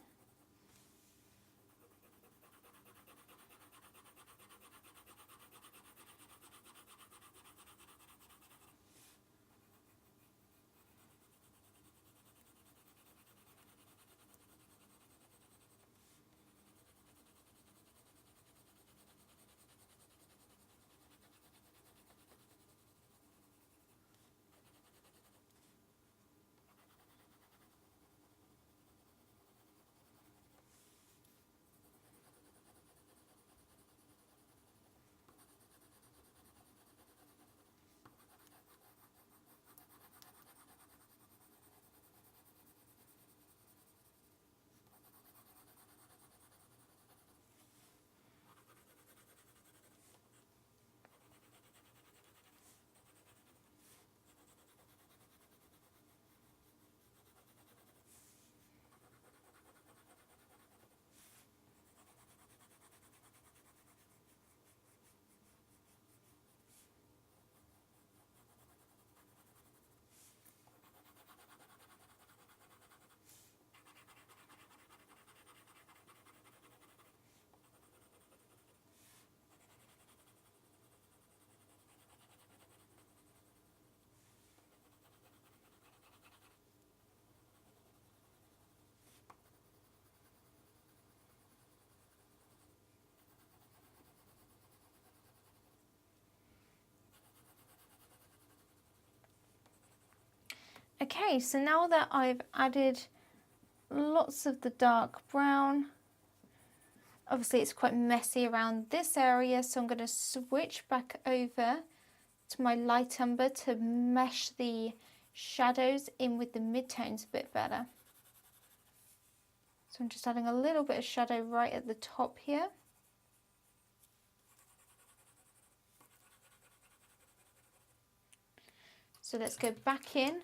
Okay, so now that I've added lots of the dark brown, obviously it's quite messy around this area, so I'm going to switch back over to my light umber to mesh the shadows in with the midtones a bit better. So I'm just adding a little bit of shadow right at the top here. So let's go back in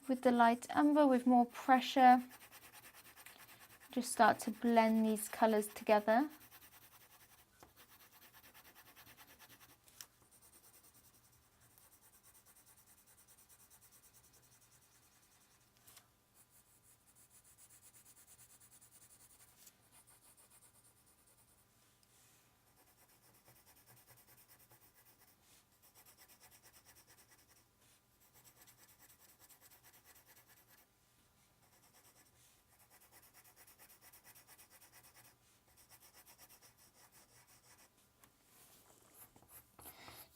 with the light umber with more pressure. Just start to blend these colours together.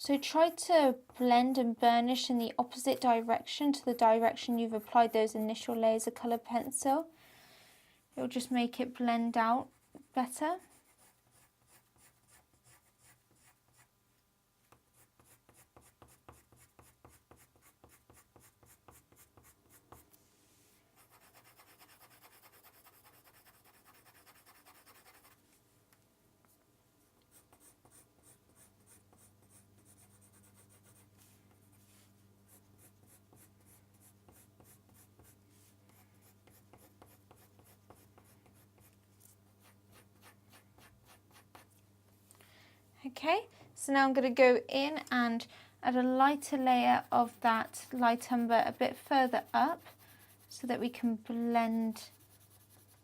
So try to blend and burnish in the opposite direction to the direction you've applied those initial layers of colored pencil. It'll just make it blend out better. Okay, so now I'm going to go in and add a lighter layer of that light umber a bit further up so that we can blend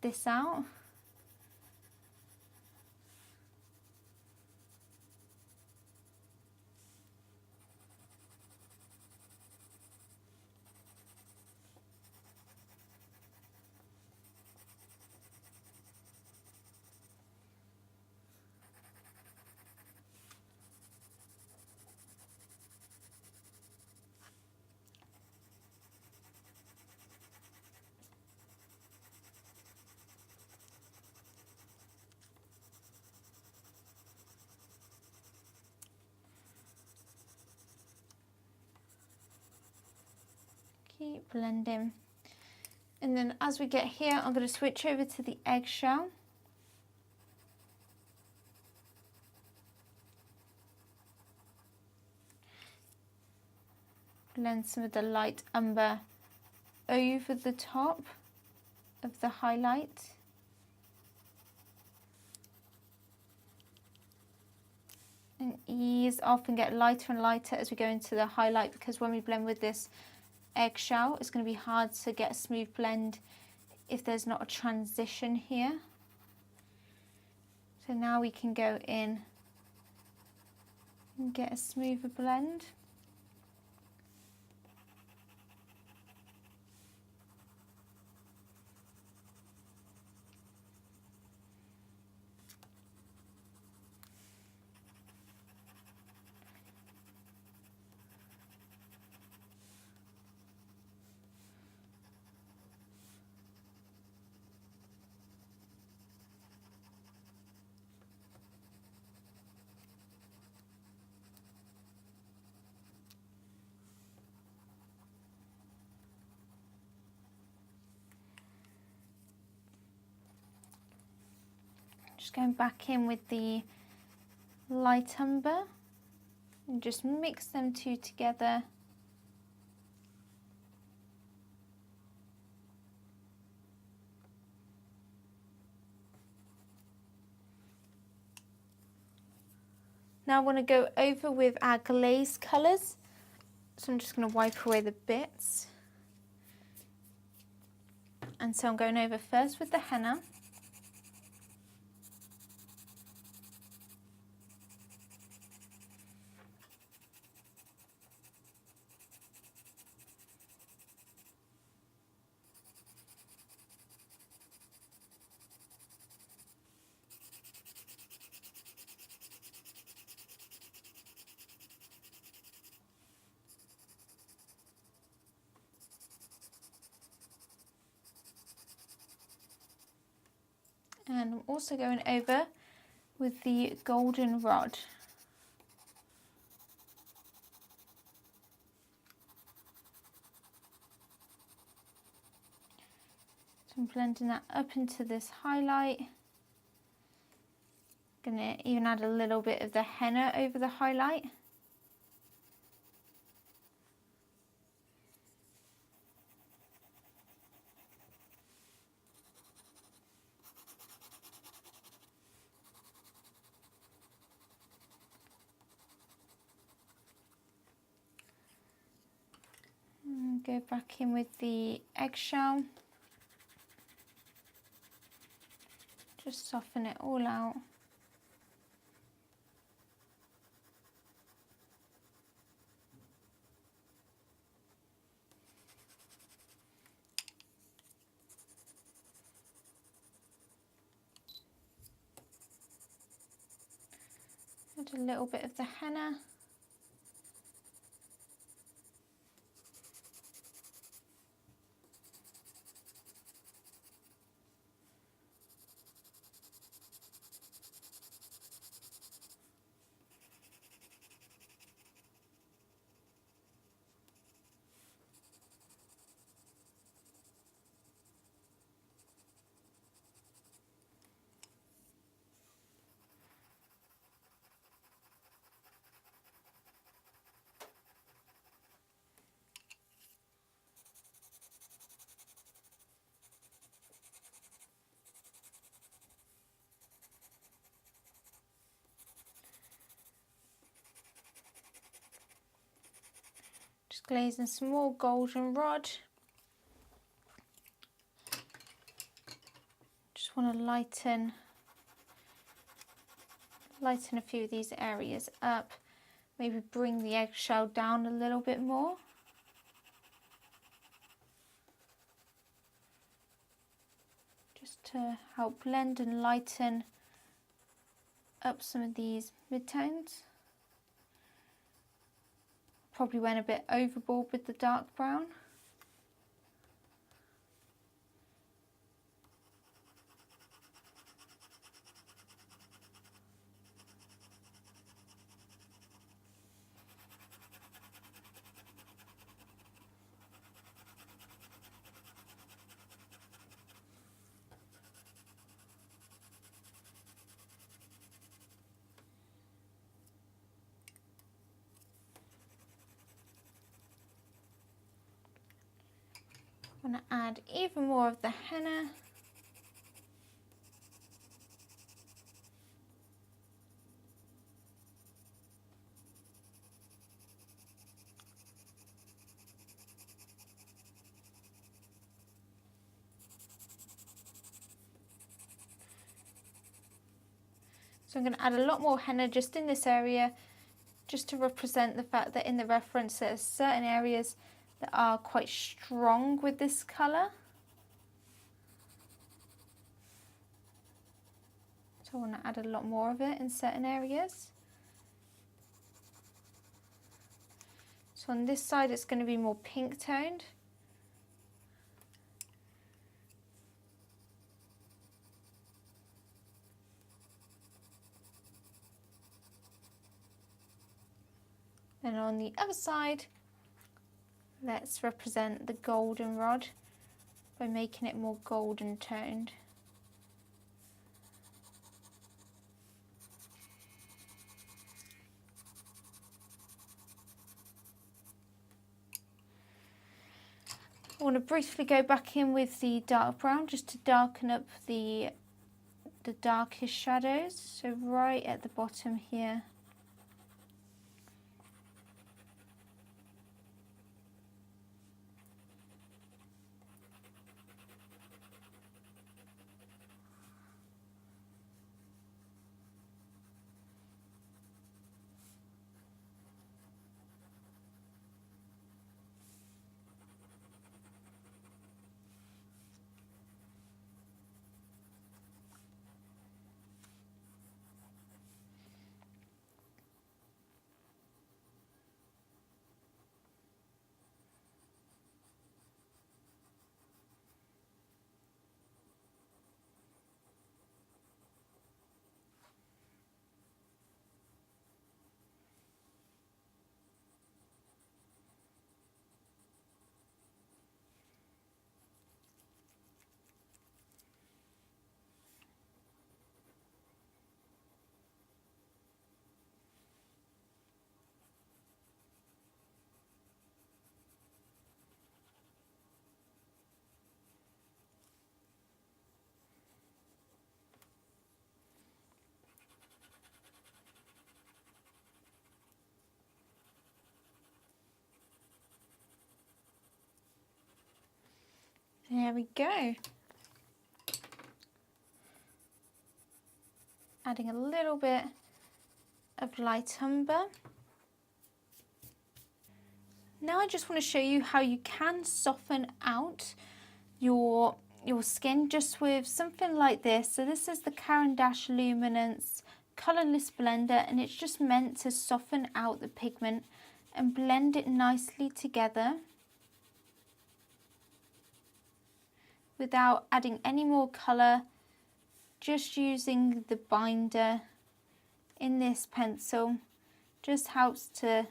this out. Keep blending. And then as we get here, I'm going to switch over to the eggshell. Blend some of the light umber over the top of the highlight. And ease off and get lighter and lighter as we go into the highlight, because when we blend with this eggshell, it's going to be hard to get a smooth blend if there's not a transition here. So now we can go in and get a smoother blend. Just going back in with the light umber and just mix them two together. Now I want to go over with our glaze colours. So I'm just going to wipe away the bits. And so I'm going over first with the henna. And I'm also going over with the goldenrod. So I'm blending that up into this highlight. Gonna even add a little bit of the henna over the highlight. And go back in with the eggshell. Just soften it all out. Add a little bit of the henna. Just glazing some more goldenrod. Just want to lighten a few of these areas up. Maybe bring the eggshell down a little bit more. Just to help blend and lighten up some of these midtones. Probably went a bit overboard with the dark brown. I'm going to add even more of the henna. So I'm going to add a lot more henna just in this area, just to represent the fact that in the reference there's certain areas that are quite strong with this colour. So I want to add a lot more of it in certain areas. So on this side it's going to be more pink toned. And on the other side, let's represent the goldenrod by making it more golden toned. I want to briefly go back in with the dark brown just to darken up the darkest shadows. So right at the bottom here. There we go. Adding a little bit of light umber. Now I just want to show you how you can soften out your skin just with something like this. So this is the Caran d'Ache Luminance Colourless Blender, and it's just meant to soften out the pigment and blend it nicely together without adding any more colour, just using the binder in this pencil just helps to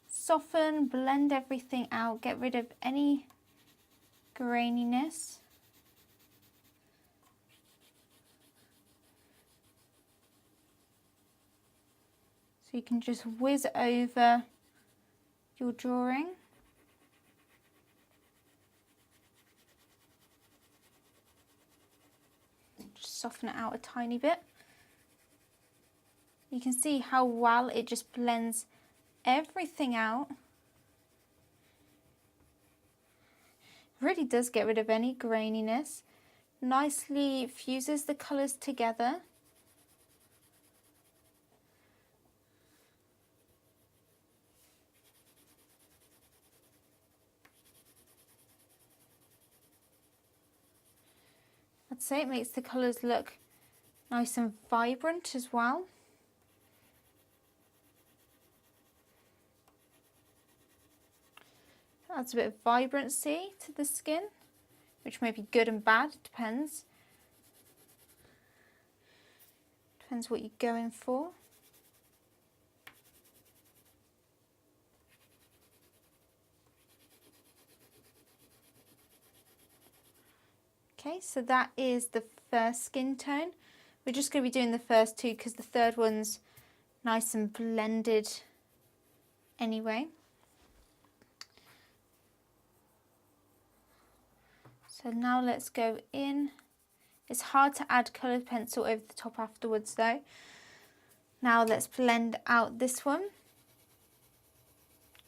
soften, blend everything out, get rid of any graininess. So you can just whiz over your drawing. Just soften it out a tiny bit. You can see how well it just blends everything out. Really does get rid of any graininess. Nicely fuses the colours together. I'd say it makes the colours look nice and vibrant as well. Adds a bit of vibrancy to the skin, which may be good and bad, it depends. Depends what you're going for. Okay, so that is the first skin tone. We're just going to be doing the first two because the third one's nice and blended anyway. So now let's go in. It's hard to add coloured pencil over the top afterwards though. Now let's blend out this one.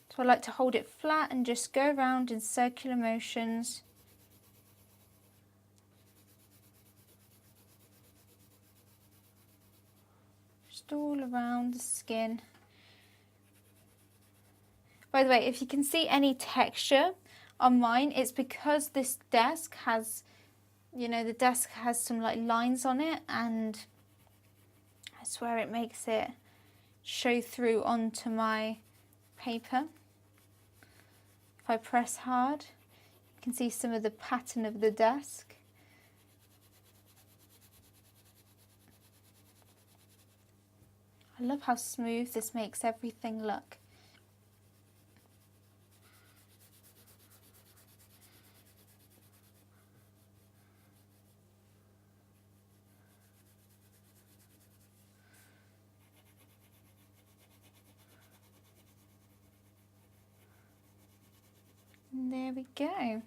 So I like to hold it flat and just go around in circular motions. Just all around the skin. By the way, if you can see any texture on mine, it's because this desk has, you know, the desk has some like lines on it, and I swear it makes it show through onto my paper. If I press hard, you can see some of the pattern of the desk. I love how smooth this makes everything look. And there we go.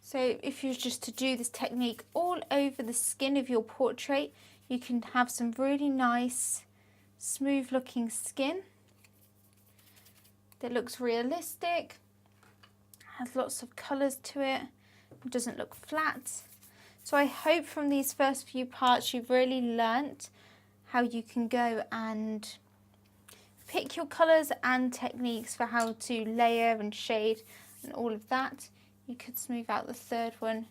So if you were just to do this technique all over the skin of your portrait, you can have some really nice, smooth looking skin that looks realistic, has lots of colours to it, doesn't look flat. So I hope from these first few parts you've really learnt how you can go and pick your colours and techniques for how to layer and shade and all of that. You could smooth out the third one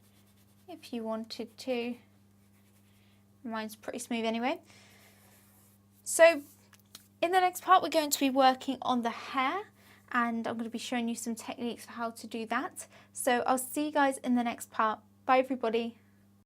if you wanted to. Mine's pretty smooth anyway. So in the next part we're going to be working on the hair, and I'm going to be showing you some techniques for how to do that. So I'll see you guys in the next part. Bye everybody.